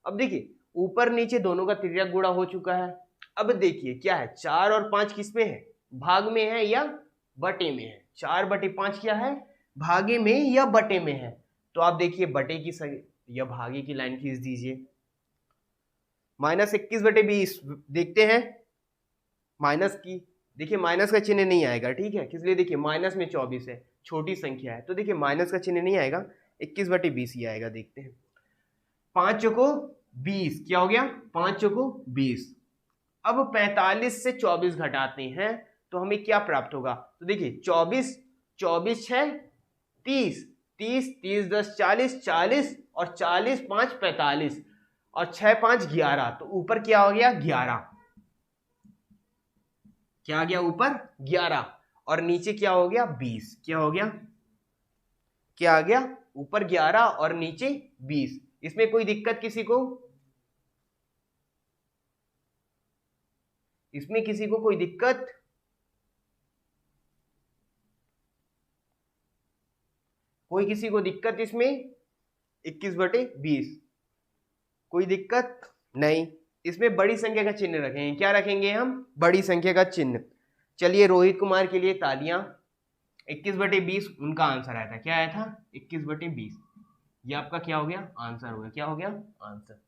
अब देखिए ऊपर नीचे दोनों का तिर्यक गुणा हो चुका है। अब देखिए क्या है, 4 और 5 किस में है, भाग में है या बटे में है। 4/5 क्या है, भागे में या बटे में है। तो आप देखिए बटे की या भागे की लाइन खींच दीजिए। -21/20 देखते हैं, माइनस की, देखिए माइनस का चिन्ह नहीं आएगा, ठीक है, किस लिए, देखिए माइनस में 24 है, छोटी संख्या है, तो देखिए माइनस का चिन्ह नहीं आएगा, 21/20 ही आएगा। देखते हैं, 5 चौको 20, क्या हो गया, 5 चौको 20। अब 45 से 24 घटाते हैं तो हमें क्या प्राप्त होगा, तो देखिए 24 24 6 30 30 30 10 40 40 और 40 5 45 और 6 5 11। तो ऊपर क्या हो गया, 11, क्या आ गया ऊपर 11, और नीचे क्या हो गया 20, क्या हो गया, क्या आ गया ऊपर 11 और नीचे 20। इसमें कोई दिक्कत किसी को, इसमें किसी को कोई दिक्कत, कोई किसी को दिक्कत इसमें, 21/20 कोई दिक्कत नहीं। इसमें बड़ी संख्या का चिन्ह रखेंगे, क्या रखेंगे हम, बड़ी संख्या का चिन्ह। चलिए रोहित कुमार के लिए तालियां। 21/20 उनका आंसर आया था, क्या आया था 21/20। ये आपका क्या हो गया, आंसर हो गया, क्या हो गया, आंसर।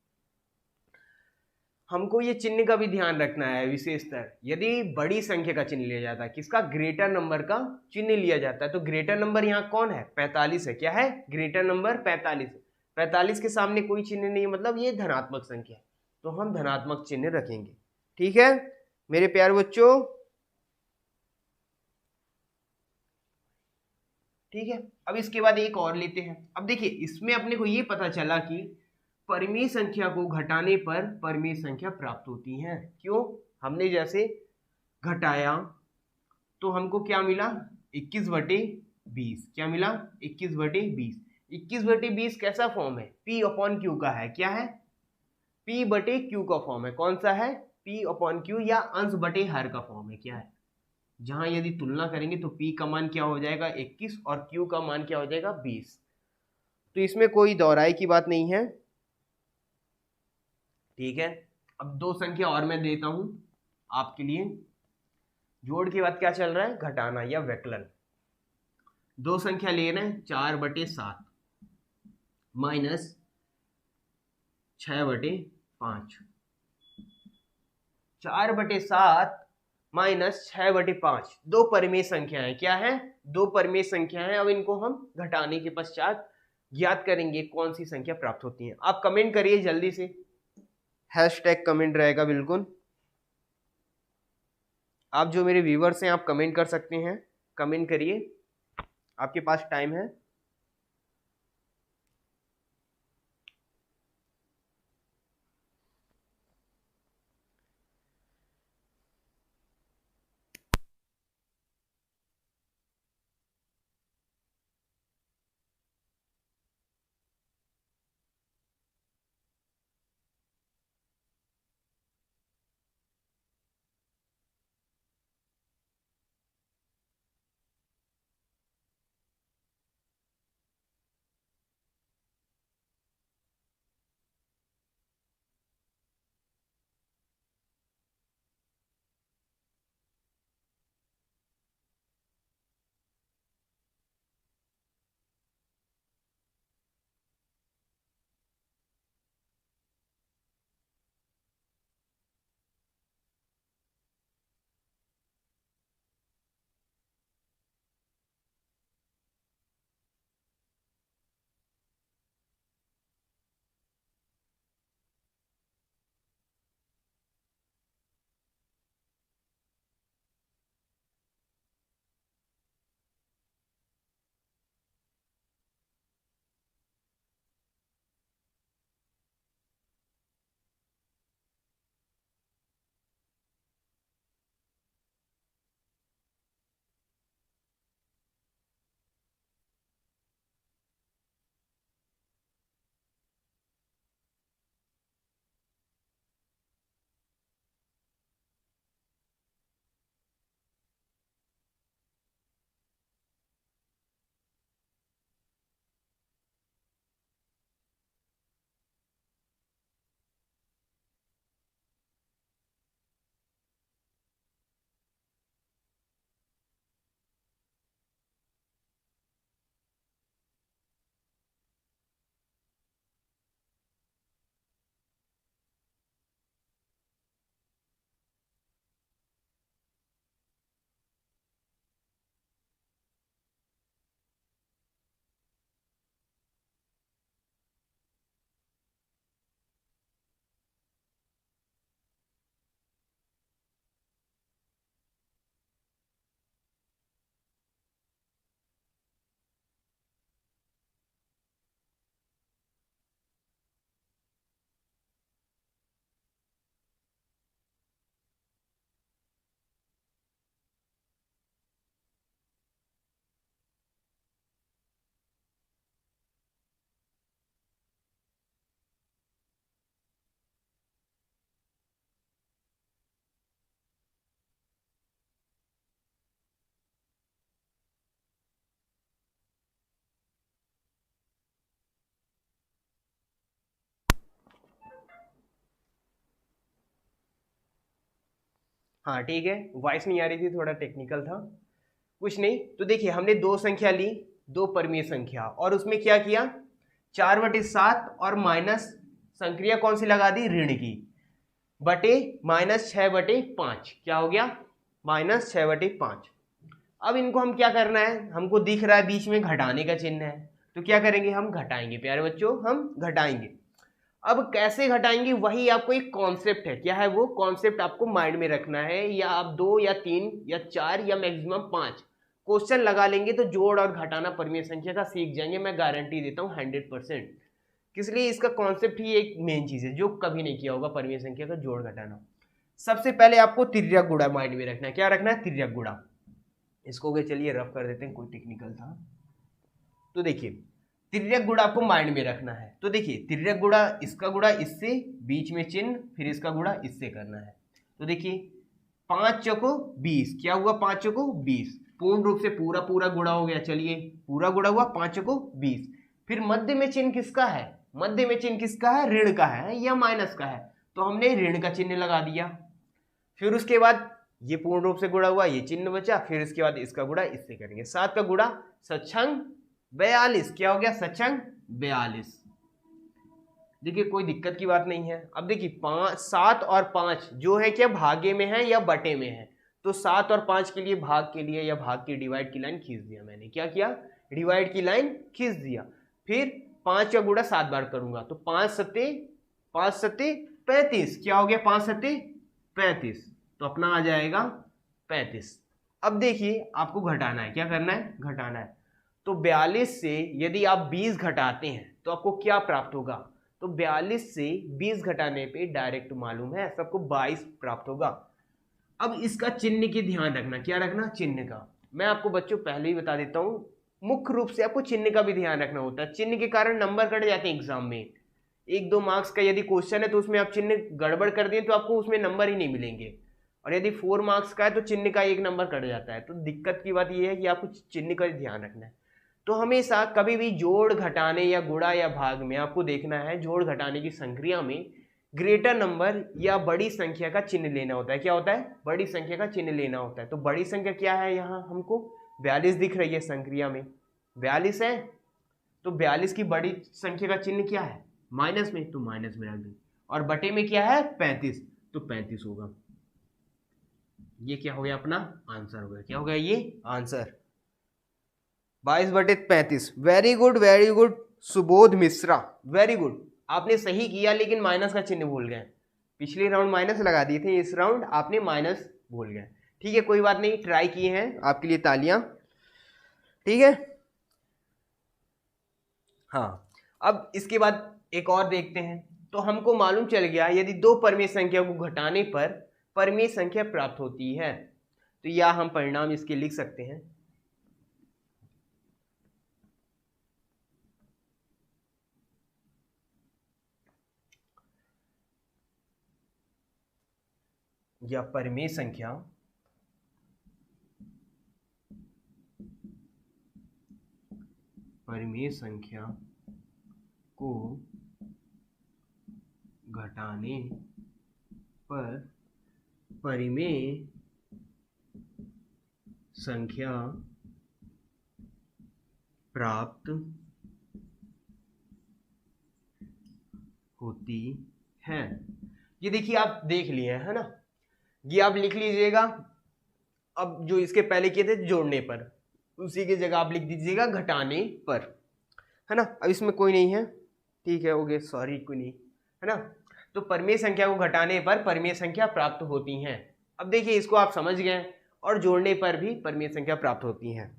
हमको ये चिन्ह का भी ध्यान रखना है विशेषतर, यदि बड़ी संख्या का चिन्ह लिया जाता है, किसका, ग्रेटर नंबर का चिन्ह लिया जाता है, तो ग्रेटर नंबर यहाँ कौन है, 45 है, क्या है, ग्रेटर नंबर 45 है। 45 के सामने कोई चिन्ह नहीं है, मतलब ये धनात्मक संख्या है, तो हम धनात्मक चिन्ह रखेंगे। ठीक है मेरे प्यारे बच्चों, ठीक है। अब इसके बाद एक और लेते हैं। अब देखिए इसमें अपने को ये पता चला कि परिमेय संख्या को घटाने पर परिमेय संख्या प्राप्त होती है। क्यों, हमने जैसे घटाया तो हमको क्या मिला, 21/20, क्या मिला 21/20। 21/20 कैसा फॉर्म है, P/Q का है, क्या है, P/Q का फॉर्म है। कौन सा है, P/Q या अंश बटे हर का फॉर्म है, क्या है, जहां यदि तुलना करेंगे तो P का मान क्या हो जाएगा 21 और Q का मान क्या हो जाएगा 20। तो इसमें कोई दोहराई की बात नहीं है, ठीक है। अब दो संख्या और मैं देता हूं आपके लिए। जोड़ के बाद क्या चल रहा है, घटाना या व्यकलन। दो संख्या ले रहे हैं, 4/7 -6/5। 4/7 -6/5 दो परिमेय संख्या है, क्या है, दो परिमेय संख्या है। अब इनको हम घटाने के पश्चात ज्ञात करेंगे कौन सी संख्या प्राप्त होती है। आप कमेंट करिए जल्दी से, हैशटैग कमेंट रहेगा बिल्कुल। आप जो मेरे व्यूवर्स हैं आप कमेंट कर सकते हैं, कमेंट करिए, आपके पास टाइम है। हाँ ठीक है, वॉइस नहीं आ रही थी, थोड़ा टेक्निकल था, कुछ नहीं। तो देखिए हमने दो संख्या ली, दो परमीय संख्या, और उसमें क्या किया, 4/7 और माइनस संक्रिया कौन सी लगा दी, ऋण की, बटे -6/5, क्या हो गया, -6/5। अब इनको हम क्या करना है, हमको दिख रहा है बीच में घटाने का चिन्ह है, तो क्या करेंगे, हम घटाएंगे प्यारे बच्चों, हम घटाएंगे। अब कैसे घटाएंगे, वही आपको एक कॉन्सेप्ट है, क्या है वो कॉन्सेप्ट, आपको माइंड में रखना है, या आप 2 या 3 या 4 या मैक्सिमम 5 क्वेश्चन लगा लेंगे तो जोड़ और घटाना परमीय संख्या का सीख जाएंगे, मैं गारंटी देता हूँ 100%। किस लिए, इसका कॉन्सेप्ट ही एक मेन चीज है, जो कभी नहीं किया होगा परमीय संख्या का जोड़ घटाना। सबसे पहले आपको तिर्यक गुणा माइंड में रखना है, क्या रखना है, तिर्यक गुणा। इसको चलिए रफ कर देते हैं, कोई टेक्निकल था। तो देखिए तिर्यक गुणा आपको माइंड में रखना है, तो देखिए तिर्यक गुणा, इसका गुणा इससे, बीच में चिन्ह, फिर इसका गुणा इससे करना है। तो देखिए 5 चौको 20, क्या हुआ, 5 चौको 20, पूर्ण रूप से पूरा पूरा गुणा हो गया, चलिए पूरा गुणा हुआ 5 चौको 20। फिर मध्य में चिन्ह किसका है, मध्य में चिन्ह किसका है, ऋण का है या माइनस का है, तो हमने ऋण का चिन्ह लगा दिया। फिर उसके बाद ये पूर्ण रूप से गुणा हुआ, ये चिन्ह बचा, फिर इसके बाद इसका गुणा इससे करेंगे, 7 का गुणा सत्संग 42, क्या हो गया, सत्संग 42। देखिए कोई दिक्कत की बात नहीं है। अब देखिए 7 और 5 जो है क्या भागे में है या बटे में है, तो 7 और 5 के लिए भाग के लिए या भाग की डिवाइड की लाइन खींच दिया मैंने, क्या किया, डिवाइड की लाइन खींच दिया। फिर 5 का गुणा 7 बार करूंगा, तो 5 सत्ते 35, क्या हो गया, 5 सत्ते 35, तो अपना आ जाएगा 35। अब देखिए आपको घटाना है, क्या करना है, घटाना है। तो 42 से यदि आप 20 घटाते हैं तो आपको क्या प्राप्त होगा, तो 42 से 20 घटाने पे डायरेक्ट मालूम है सबको 22 प्राप्त होगा। अब इसका चिन्ह की ध्यान रखना, क्या रखना, चिन्ह का। मैं आपको बच्चों पहले ही बता देता हूं, मुख्य रूप से आपको चिन्ह का भी ध्यान रखना होता है, चिन्ह के कारण नंबर कट जाते हैं एग्जाम में। 1-2 मार्क्स का यदि क्वेश्चन है तो उसमें आप चिन्ह गड़बड़ कर दिए तो आपको उसमें नंबर ही नहीं मिलेंगे, और यदि 4 मार्क्स का है तो चिन्ह का 1 नंबर कट जाता है। तो दिक्कत की बात यह है कि आपको चिन्ह का ध्यान रखना है। तो हमेशा कभी भी जोड़ घटाने या गुणा या भाग में आपको देखना है, जोड़ घटाने की संक्रिया में ग्रेटर नंबर या बड़ी संख्या का चिन्ह लेना होता है, क्या होता है, बड़ी संख्या का चिन्ह लेना होता है। तो बड़ी संख्या क्या है, यहाँ हमको 42 दिख रही है, संक्रिया में 42 है, तो 42 की बड़ी संख्या का चिन्ह क्या है, माइनस में, तो माइनस में रख दें, और बटे में क्या है 35, तो 35 होगा। ये क्या हो गया, अपना आंसर हो गया, क्या हो गया, ये answer 22/35। Very good very good Subodh Mishra, very good, आपने सही किया, लेकिन माइनस का चिन्ह भूल गए। पिछले राउंड माइनस लगा दिए थे, इस राउंड आपने माइनस भूल गए। ठीक है कोई बात नहीं, ट्राई किए हैं, आपके लिए तालियां। ठीक है, हाँ अब इसके बाद एक और देखते हैं। तो हमको मालूम चल गया यदि दो परमीय संख्या को घटाने पर परमीय संख्या प्राप्त होती है, तो या हम परिणाम इसके लिख सकते हैं, या परमीय संख्या को घटाने पर परिमेय संख्या प्राप्त होती है। ये देखिए आप देख लिए है ना, ये आप लिख लीजिएगा। अब जो इसके पहले किए थे जोड़ने पर, उसी की जगह आप लिख दीजिएगा घटाने पर, है ना। अब इसमें कोई नहीं है, ठीक है, हो गया, सॉरी कोई नहीं, है ना। तो परमीय संख्या को घटाने पर परमीय संख्या प्राप्त होती हैं। अब देखिए इसको आप समझ गए, और जोड़ने पर भी परमीय संख्या प्राप्त होती हैं।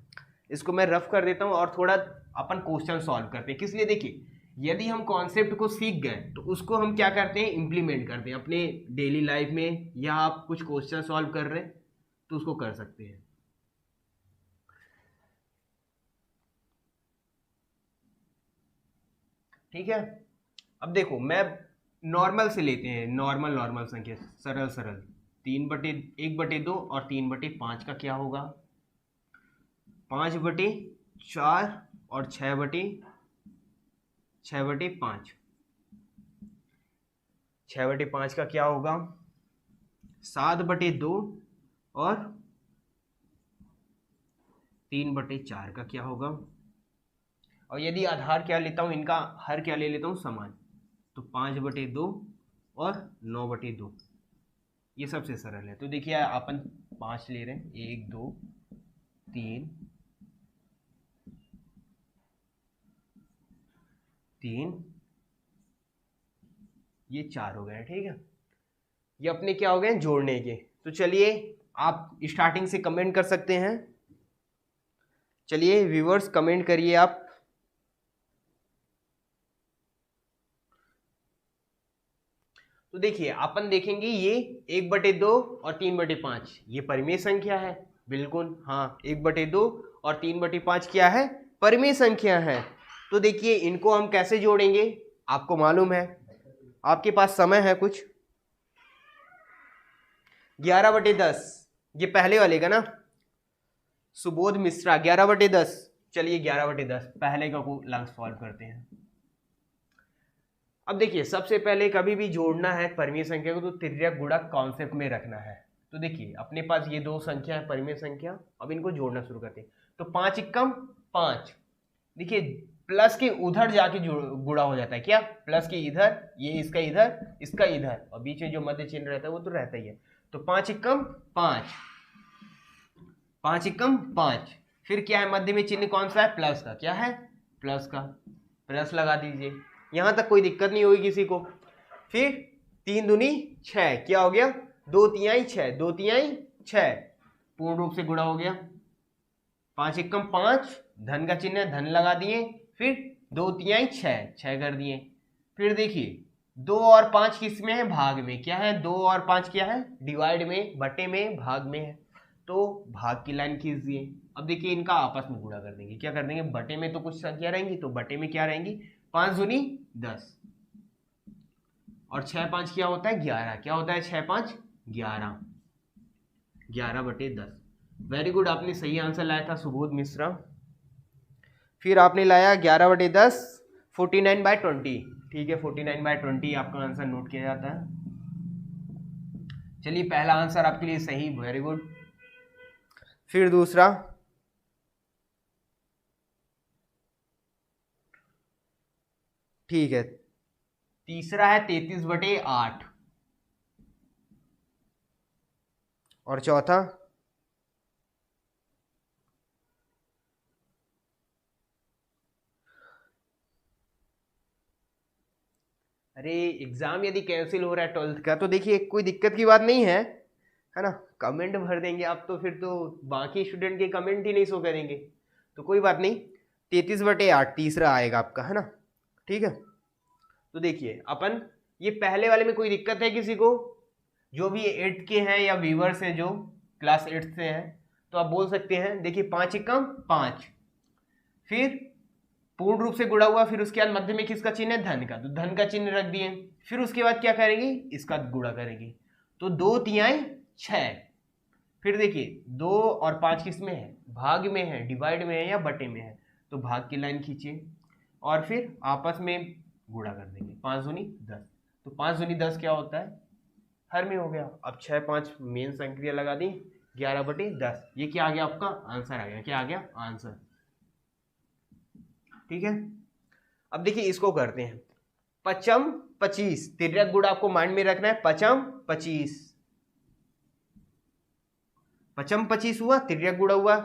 इसको मैं रफ कर देता हूँ और थोड़ा अपन क्वेश्चन सॉल्व करते हैं। किस लिए, देखिए यदि हम कॉन्सेप्ट को सीख गए तो उसको हम क्या करते हैं, इंप्लीमेंट करते हैं अपने डेली लाइफ में, या आप कुछ क्वेश्चन सॉल्व कर रहे हैं तो उसको कर सकते हैं। ठीक है, अब देखो मैं नॉर्मल से लेते हैं, नॉर्मल संख्या, सरल 3/1/2 और 3/5 का क्या होगा, 5/4 और 6/5, 6/5 का क्या होगा 7/2 और 3/4 का क्या होगा। और यदि आधार क्या लेता हूं, इनका हर क्या ले लेता हूं, समान, तो 5/2 और 9/2, ये सबसे सरल है। तो देखिए अपन 5 ले रहे हैं, 1 2 3 3, ये 4 हो गए, ठीक है। ये अपने क्या हो गए, जोड़ने के। तो चलिए आप स्टार्टिंग से कमेंट कर सकते हैं। चलिए व्यूअर्स कमेंट करिए आप। तो देखिए अपन देखेंगे ये 1/2 और 3/5 ये परिमेय संख्या है, बिल्कुल हाँ, 1/2 और 3/5 क्या है, परिमेय संख्या है। तो देखिए इनको हम कैसे जोड़ेंगे, आपको मालूम है, आपके पास समय है कुछ, 11/10, ये पहले वाले का ना, सुबोध मिश्रा 11/10। चलिए 11/10 पहले का को लग सॉल्व करते हैं। अब देखिए सबसे पहले कभी भी जोड़ना है परिमेय संख्या को तो तिर्यक गुणक कॉन्सेप्ट में रखना है। तो देखिए अपने पास ये दो संख्या है परिमेय संख्या, अब इनको जोड़ना शुरू करते हैं। तो 5 एकम 5, देखिए प्लस के उधर जाके गुणा हो जाता है, क्या प्लस के इधर, ये इसका इधर, इसका इधर, और बीच में जो मध्य चिन्ह रहता है वो तो रहता ही है। तो 5 एकम 5, 5 एकम 5, फिर क्या है मध्य में चिन्ह कौन सा है, प्लस का, क्या है प्लस का, प्लस लगा दीजिए, यहां तक कोई दिक्कत नहीं होगी किसी को। फिर 3 दूनी 6, क्या हो गया 2 तिहाई 6, 2 तिहाई 6, पूर्ण रूप से गुणा हो गया। 5 एकम 5, धन का चिन्ह है, धन लगा दिए, फिर 2 तिहाई 6, 6 कर दिए। फिर देखिए 2 और 5 किस में है, भाग में, क्या है 2 और 5 क्या है, डिवाइड में, बटे में, भाग में है, तो भाग की लाइन खींच दिए। अब देखिए इनका आपस में गुणा कर देंगे, क्या कर देंगे, बटे में तो कुछ संख्या रहेंगी, तो बटे में क्या रहेंगी, 5 दूनी 10, और 6 5 क्या होता है 11, क्या होता है 6 5 11, 11/10। वेरी गुड, आपने सही आंसर लाया था सुबोध मिश्रा। फिर आपने लाया 11/10, 49/20, ठीक है 49/20 आपका आंसर नोट किया जाता है। चलिए पहला आंसर आपके लिए सही, वेरी गुड। फिर दूसरा, ठीक है, तीसरा है 33/8, और चौथा अरे एग्जाम यदि कैंसिल हो रहा है 12th का तो देखिए कोई दिक्कत की बात नहीं है ना, कमेंट भर देंगे आप तो फिर तो बाकी स्टूडेंट के कमेंट ही नहीं शो करेंगे, तो कोई बात नहीं, 33/8 तीसरा आएगा आपका, है ना, ठीक है। तो देखिए अपन ये पहले वाले में कोई दिक्कत है किसी को, जो भी 8th के हैं या व्यूअर्स हैं जो क्लास 8th से हैं, तो आप बोल सकते हैं। देखिए 5 एकम 5, फिर पूर्ण रूप से गुणा हुआ, फिर उसके बाद मध्य में किसका चिन्ह है, धन का, तो धन का चिन्ह रख दिए। फिर उसके बाद क्या करेंगे, इसका गुणा करेंगे, तो 2 तिहाई 6, फिर देखिए 2 और 5 किस में है, भाग में है, डिवाइड में है या बटे में है, तो भाग की लाइन खींचिए और फिर आपस में गुणा कर देंगे, 5 दूनी 10, तो 5 दूनी 10 क्या होता है, हर में हो गया। अब 6 5 मेन संक्रिया लगा दी, 11/10, ये क्या आ गया आपका आंसर आ गया, क्या आ गया आंसर, ठीक है। अब देखिए इसको करते हैं 5m 25, तिर्यक गुण आपको माइंड में रखना है, 5m 25, 5m 25 हुआ, तिर्यक गुणा हुआ,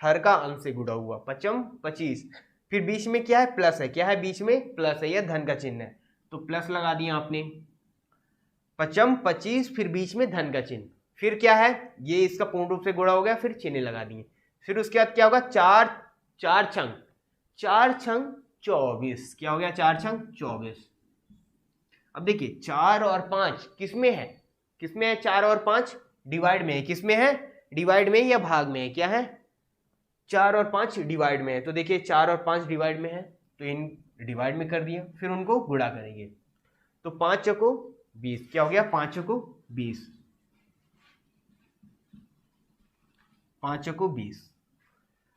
हर का अंश से गुणा हुआ, 5m 25, फिर बीच में क्या है, प्लस है, क्या है बीच में, प्लस है, यह धन का चिन्ह है, तो प्लस लगा दिया आपने, 5m 25, फिर बीच में धन का चिन्ह, फिर क्या है, ये इसका पूर्ण रूप से गुणा हो गया, फिर चिन्ह लगा दिए, फिर उसके बाद क्या होगा, 4 4 छंग 24, क्या हो गया 4 छंग 24। अब देखिए 4 और 5 किसमें है, किसमें है, 4 और 5 डिवाइड में है, किसमें है, डिवाइड में या भाग में है, क्या है 4 और 5 डिवाइड में है, तो देखिए 4 और 5 डिवाइड में है, तो इन डिवाइड में कर दिया, फिर उनको गुणा करेंगे, तो 5 चौको 20, क्या हो गया 5 चौको 20, 5 चौको 20।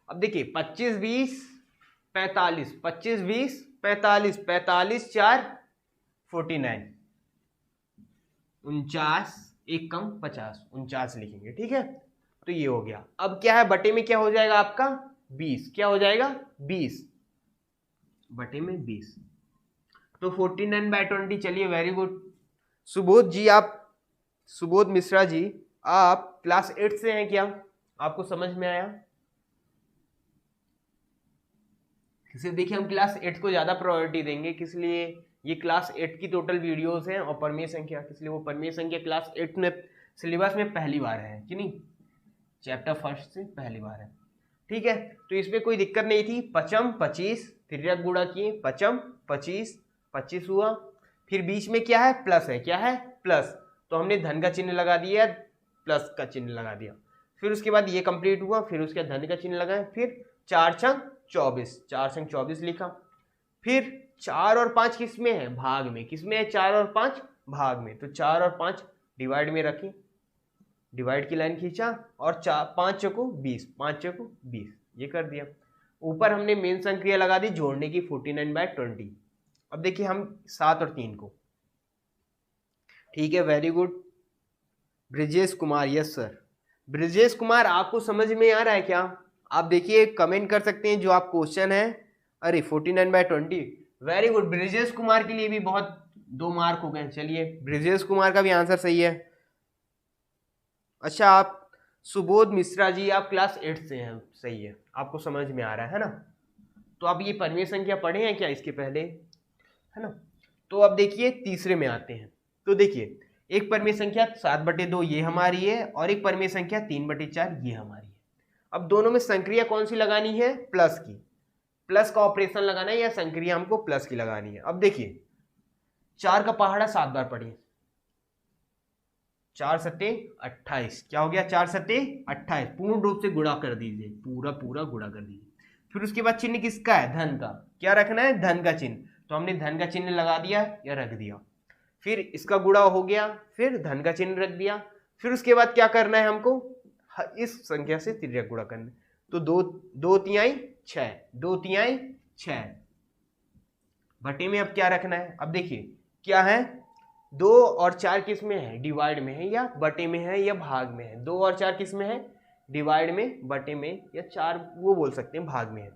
अब देखिए 25 20 45, 25 20 45, 45 4 49, 49 1 कम 50, 49 लिखेंगे, ठीक है। तो ये हो गया। अब क्या है, बटे में क्या हो जाएगा आपका 20, क्या हो जाएगा 20 बटे में 20, तो 49/20। चलिए वेरी गुड। सुबोध जी, आप सुबोध मिश्रा जी, आप क्लास 8 से हैं क्या? आपको समझ में आया? इसे देखिए, हम क्लास 8 को ज्यादा प्रायोरिटी देंगे, किस लिए? ये क्लास 8 की टोटल वीडियोस हैं और परमेय संख्या, इसलिए वो परमेय संख्या क्लास 8 में सिलेबस में पहली बार है कि नहीं, चैप्टर फर्स्ट से पहली बार है, ठीक है। तो इसमें कोई दिक्कत नहीं थी। 55 25, तिर्यक गुणा किए, 55 25 25 हुआ, फिर बीच में क्या है, प्लस है, क्या है, प्लस, तो हमने धन का चिन्ह लगा दिया, प्लस का चिन्ह लगा दिया। फिर उसके बाद ये कंप्लीट हुआ, फिर उसके धन का चिन्ह लगाए, फिर 4 छंग 24, 4 छंग 24 लिखा। फिर 4 और 5 किस में है, भाग में, किस में है, 4 और 5 भाग में, तो 4 और 5 डिवाइड में रखे, डिवाइड की लाइन खींचा और 5 चौको 20, 5 चौको 20, ये कर दिया। ऊपर हमने मेन संक्रिया लगा दी जोड़ने की 49/20। अब देखिए हम 7 और 3 को, ठीक है, very good. Brijesh Kumar, yes sir. Brijesh Kumar, आपको समझ में आ रहा है क्या? आप देखिए कमेंट कर सकते हैं जो आप क्वेश्चन है। अरे 49/20, वेरी गुड। ब्रिजेश कुमार के लिए भी बहुत 2 मार्क हो गए। चलिए, ब्रिजेश कुमार का भी आंसर सही है। अच्छा, आप सुबोध मिश्रा जी, आप क्लास 8 से हैं, सही है, आपको समझ में आ रहा है ना। तो आप ये परमेय संख्या पढ़े हैं क्या इसके पहले, है ना। तो अब देखिए तीसरे में आते हैं। तो देखिए, एक परमेय संख्या 7/2 ये हमारी है और एक परमेय संख्या 3/4 ये हमारी है। अब दोनों में संक्रिया कौन सी लगानी है, प्लस की, प्लस का ऑपरेशन लगाना है या संक्रिया हमको प्लस की लगानी है। अब देखिए 4 का पहाड़ा 7 बार पढ़िए, 4 सत्ते 28, क्या हो गया, 4 सत्ते 28, पूर्ण रूप से गुणा कर दीजिए, पूरा पूरा गुणा कर दीजिए। फिर उसके बाद चिन्ह किसका है, धन का, क्या रखना है, धन का चिन्ह, तो हमने धन का चिन्ह लगा दिया या रख दिया। फिर इसका गुणा हो गया, फिर धन का चिन्ह रख दिया। फिर उसके बाद क्या करना है हमको, इस संख्या से तिर्यक गुणा करना है। तो 2 तिहाई 6, 2 तिहाई 6 बटे में अब क्या रखना है। अब देखिए क्या है, 2 और 4 किस में है, डिवाइड में है या बटे में है या भाग में है। 2 और 4 किस में है, डिवाइड में, बटे में, या 4 वो बोल सकते हैं भाग में है।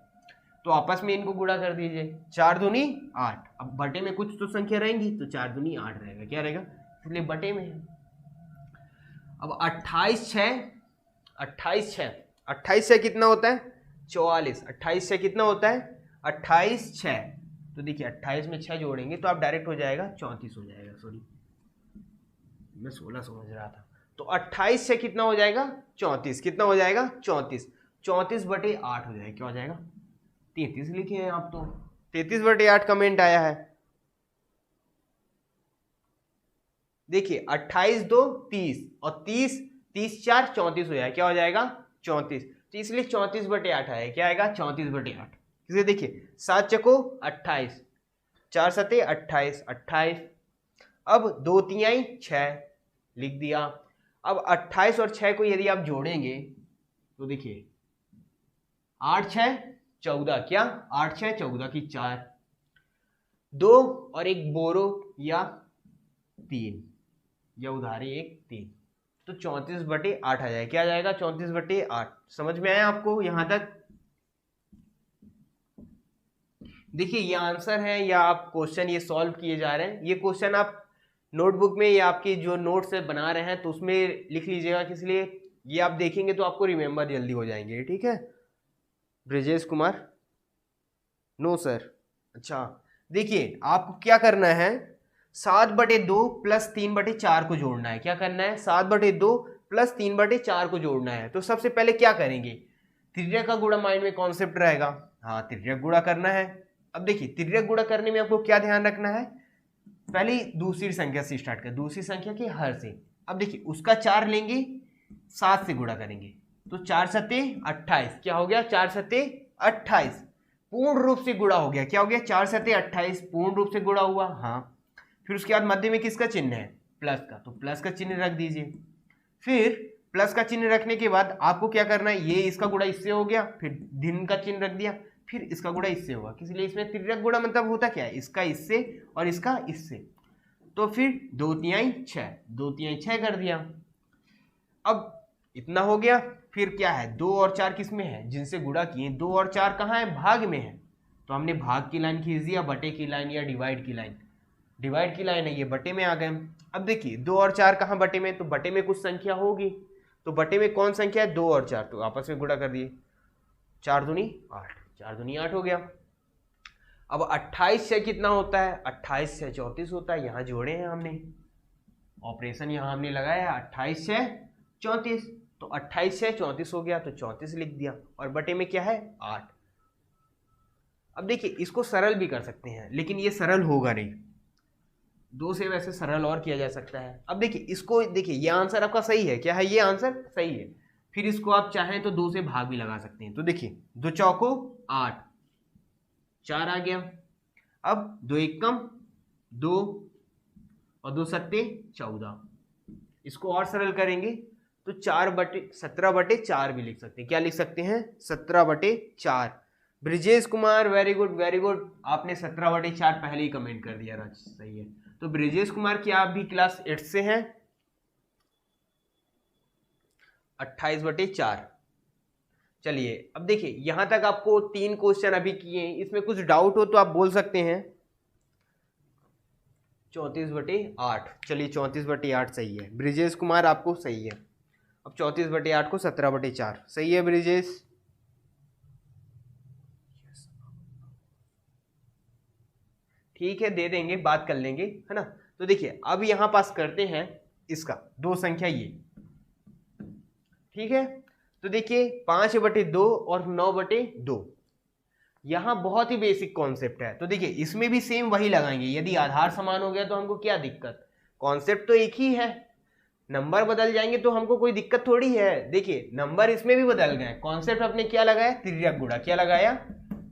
तो आपस में इनको गुणा कर दीजिए, 4 दूनी 8। अब बटे में कुछ तो संख्या रहेंगी, तो 4 दूनी 8 रहेगा, क्या रहेगा, इसलिए बटे में है। अब 28 6 कितना होता है, 44। 28 6 कितना होता है, 28 6, तो देखिए 28 में 6 जोड़ेंगे तो आप डायरेक्ट हो जाएगा 34 हो जाएगा, सॉरी मैं 16 समझ रहा था। तो 28 से कितना हो जाएगा, 34, कितना हो जाएगा, 34, 34/8 हो जाएगा, क्या हो जाएगा, 33 लिखे हैं आप, तो 33/8 कमेंट आया है। देखिए 28 2 30 और 30 30 4 34 हो जाएगा, क्या हो जाएगा, 34, तो इसलिए 34/8 आया, क्या आएगा, 34/8। किसे देखिए 7 चको 28, 4 सते 28, 28। अब 2 तिहाई 6 लिख दिया। अब 28 और 6 को यदि आप जोड़ेंगे तो देखिए 8 6 14, क्या 8 6 14 की 4, 2 और 1 बोरो या 3 या उधारी 1 3, तो 34/8 आ जाएगा, क्या आ जाएगा, 34/8। समझ में आया आपको यहां तक? देखिए ये आंसर है या आप क्वेश्चन ये सॉल्व किए जा रहे हैं। ये क्वेश्चन आप नोटबुक में या आपकी जो नोट्स से बना रहे हैं तो उसमें लिख लीजिएगा, किस लिए, ये आप देखेंगे तो आपको रिमेंबर जल्दी हो जाएंगे, ठीक है। Brajesh Kumar, no sir. अच्छा देखिए आपको क्या करना है, 7/2 प्लस 3/4 को जोड़ना है। क्या करना है, 7/2 प्लस 3/4 को जोड़ना है। तो सबसे पहले क्या करेंगे, तिर्यक का गुणा माइंड में कॉन्सेप्ट रहेगा, हाँ तिर्यक गुणा करना है। अब देखिए तिर्यक गुणा करने में आपको क्या ध्यान रखना है, पहले दूसरी संख्या से स्टार्ट कर, दूसरी संख्या के हर से। अब देखिए उसका 4 लेंगे, 7 से गुणा करेंगे, तो 4 सत्ते 28, क्या हो गया, 4 सत्ते 28 पूर्ण रूप से गुणा हो गया, क्या हो गया, 4 सत्ते 28 पूर्ण रूप से गुणा हुआ, हाँ। फिर उसके बाद मध्य में किसका चिन्ह है, प्लस का, तो प्लस का चिन्ह रख दीजिए। फिर प्लस का चिन्ह रखने के बाद आपको क्या करना है, ये इसका गुणा इससे हो गया, फिर धन का चिन्ह रख दिया, फिर इसका गुणा इससे होगा। इसलिए इसमें तिर्यक गुणा मतलब होता क्या है, इसका इससे और इसका इससे। तो फिर 2 तिहाई 6, 2 तिहाई 6 कर दिया। अब इतना हो गया, फिर क्या है 2 और 4 किस में है, जिनसे गुणा किए, 2 और 4 कहाँ है, भाग में है, तो हमने भाग की लाइन खींच दिया, बटे की लाइन या डिवाइड की लाइन, डिवाइड की लाइन है ये बटे में आ गए। अब देखिए 2 और 4 कहाँ बटे में, तो बटे में कुछ संख्या होगी, तो बटे में कौन संख्या है, 2 और 4, तो आपस में गुणा कर दिए, 4 दूनी 8, 4 दूनी 8 हो गया। अब 28 से कितना होता है, 28 से 34 होता है, यहाँ जोड़े हैं हमने, ऑपरेशन यहाँ हमने लगाया 28 से 34, तो 28 से 34 हो गया, तो 34 लिख दिया, और बटे में क्या है 8। अब देखिए इसको सरल भी कर सकते हैं, लेकिन ये सरल होगा नहीं, 2 से वैसे सरल और किया जा सकता है। अब देखिए इसको, देखिए ये आंसर आपका सही है, क्या है ये आंसर सही है, फिर इसको आप चाहें तो 2 से भाग भी लगा सकते हैं। तो देखिए 2 चौको 8, 4 आ गया, अब 2 एक कम 2 और 2 सत्ते 14, इसको और सरल करेंगे तो 17/4 भी लिख सकते हैं, क्या लिख सकते हैं 17/4। Brijesh Kumar very good very good, आपने 17/4 पहले ही कमेंट कर दिया राज, सही है। तो ब्रिजेश कुमार क्या आप भी क्लास 8 से हैं, 28/4। चलिए अब देखिए यहां तक आपको 3 क्वेश्चन अभी किए, इसमें कुछ डाउट हो तो आप बोल सकते हैं। 34/8, चलिए 34/8 सही है, ब्रिजेश कुमार आपको सही है। अब 34/8 को 17/4 सही है ब्रिजेश, ठीक है दे देंगे, बात कर लेंगे, है ना। तो देखिए अब यहां पास करते हैं इसका 2 संख्या ये, ठीक है। तो देखिए 5/2 और 9/2, यहां बहुत ही बेसिक कॉन्सेप्ट है। तो देखिए इसमें भी सेम वही लगाएंगे, यदि आधार समान हो गया तो हमको क्या दिक्कत, कॉन्सेप्ट तो एक ही है, नंबर बदल जाएंगे तो हमको कोई दिक्कत थोड़ी है। देखिए नंबर इसमें भी बदल गए, कॉन्सेप्ट अपने क्या लगाया, तिर्यक गुणा, क्या लगाया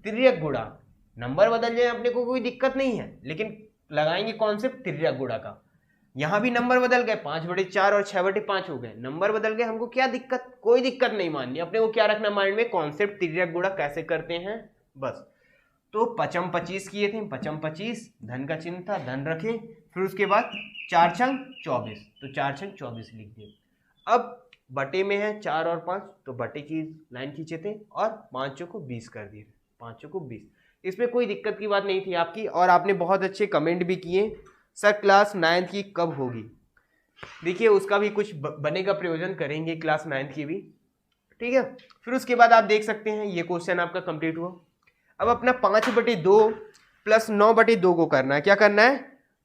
तिर्यक गुणा, नंबर बदल जाए अपने को कोई दिक्कत नहीं है, लेकिन लगाएंगे कॉन्सेप्ट तिर्यक गुणा का। यहां भी नंबर बदल गए, 5/4 और 6/5 हो गए, नंबर बदल गए, हमको क्या दिक्कत, कोई दिक्कत नहीं माननी, अपने को क्या रखना माइंड में, कॉन्सेप्ट तिर्यक गुणा कैसे करते हैं बस। तो 55 किए थे, 55 धन का चिन्ह था, धन रखे, फिर उसके बाद 4 छंग 24, तो 4 छंग 24 लिख दिए। अब बटे में है 4 और 5, तो बटे की लाइन खींचे थे और 5 को 20 कर दिए, 5 को 20, इसमें कोई दिक्कत की बात नहीं थी आपकी। और आपने बहुत अच्छे कमेंट भी किए, सर क्लास 9th की कब होगी, देखिए उसका भी कुछ बनेगा, प्रयोजन करेंगे क्लास 9th की भी, ठीक है। फिर उसके बाद आप देख सकते हैं ये क्वेश्चन आपका कंप्लीट हुआ। अब अपना 5/2 प्लस 9/2 को करना है, क्या करना है,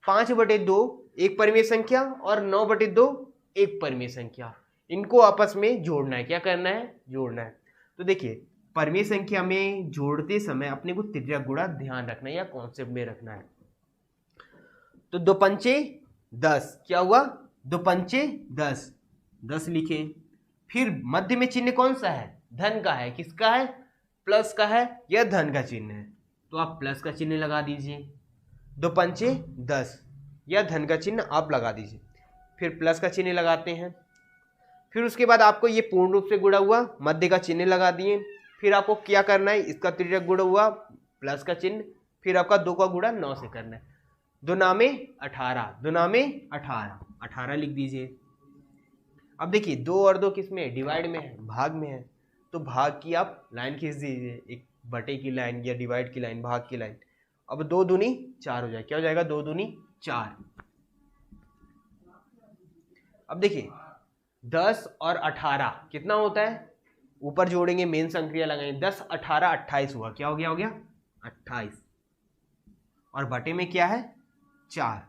5/2 एक परिमेय संख्या और 9/2 एक परिमेय संख्या, इनको आपस में जोड़ना है, क्या करना है, जोड़ना है। तो देखिए परिमेय संख्या में जोड़ते समय अपने को तिर्यक गुणा ध्यान रखना है या कॉन्सेप्ट में रखना है। तो 2 पंचे 10, क्या हुआ 2 पंचे 10, 10 लिखे, फिर मध्य में चिन्ह कौन सा है, धन का है, किसका है, प्लस का है या धन का चिन्ह है, तो आप प्लस का चिन्ह लगा दीजिए, 2 पंचे 10 या धन का चिन्ह आप लगा दीजिए, फिर प्लस का चिन्ह लगाते हैं। फिर उसके बाद आपको ये पूर्ण रूप से गुणा हुआ, मध्य का चिन्ह लगा दिए, फिर आपको क्या करना है, इसका तिर्यक गुणा हुआ प्लस का चिन्ह, फिर आपका 2 का गुणा 9 से करना है, 2 नामे 18, 2 नामे 18, 18 लिख दीजिए। अब देखिए 2 और 2 किस में, डिवाइड में है, भाग में है, तो भाग की आप लाइन खींच दीजिए, एक बटे की लाइन या डिवाइड की लाइन, भाग की लाइन। अब 2 दूनी 4 हो जाए, क्या हो जाएगा 2 दूनी 4। अब देखिए 10 और 18 कितना होता है, ऊपर जोड़ेंगे, मेन संक्रिया लगाएंगे, 10 18 28 हुआ, क्या हो गया 28, और बटे में क्या है 4।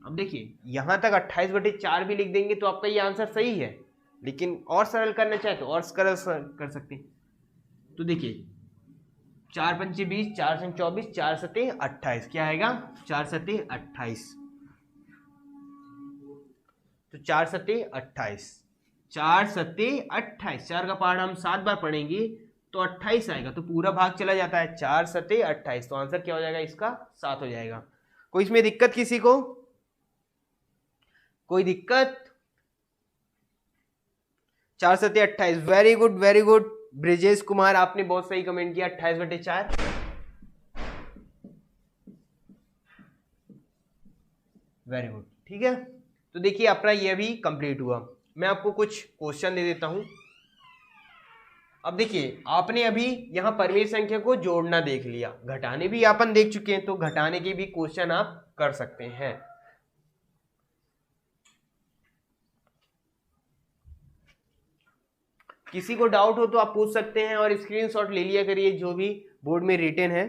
अब देखिए यहां तक 28/4 भी लिख देंगे तो आपका ये आंसर सही है, लेकिन और सरल करना चाहे तो और सरल कर सकते हैं। तो देखिए 4 पंचे 20, 4 छंग 24, 4 सते 28, क्या आएगा 4 सते 28, तो 4 सते 28, 4 सते 28, 4 का पहाड़ हम 7 बार पढ़ेंगे तो 28 आएगा, तो पूरा भाग चला जाता है, 4 सते 28, तो आंसर क्या हो जाएगा इसका 7 हो जाएगा। कोई इसमें दिक्कत किसी को, कोई दिक्कत, 4 सते 28, very good very good Brijesh Kumar, आपने बहुत सही कमेंट किया, 28/4। वेरी गुड, ठीक है। तो देखिए अपना ये भी कंप्लीट हुआ। मैं आपको कुछ क्वेश्चन दे देता हूं। अब देखिए आपने अभी यहाँ परिमेय संख्या को जोड़ना देख लिया, घटाने भी अपन देख चुके हैं, तो घटाने के भी क्वेश्चन आप कर सकते हैं। किसी को डाउट हो तो आप पूछ सकते हैं और स्क्रीनशॉट ले लिया करिए जो भी बोर्ड में रिटन है,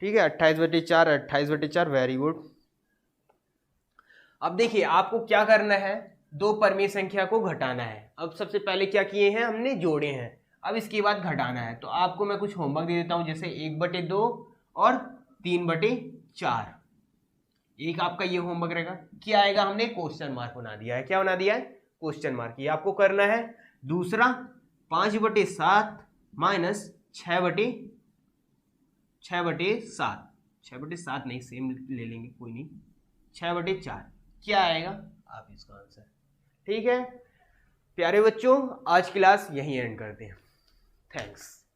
ठीक है। 28/4, 28/4, वेरी गुड। अब देखिए आपको क्या करना है, दो परिमेय संख्या को घटाना है। अब सबसे पहले क्या किए हैं, हमने जोड़े हैं, अब इसके बाद घटाना है। तो आपको मैं कुछ होमवर्क दे देता हूं, जैसे 1/2 और 3/4। एक आपका ये होमवर्क रहेगा, क्या आएगा, हमने क्वेश्चन मार्क बना दिया है। क्या बना दिया है, क्वेश्चन मार्क। ये आपको करना है। दूसरा 5/7 माइनस 6/7, 6/7 नहीं, सेम ले लेंगे, कोई नहीं, 6/4 क्या आएगा, आप इसका आंसर, ठीक है। प्यारे बच्चों आज क्लास यहीं एंड करते हैं। थैंक्स।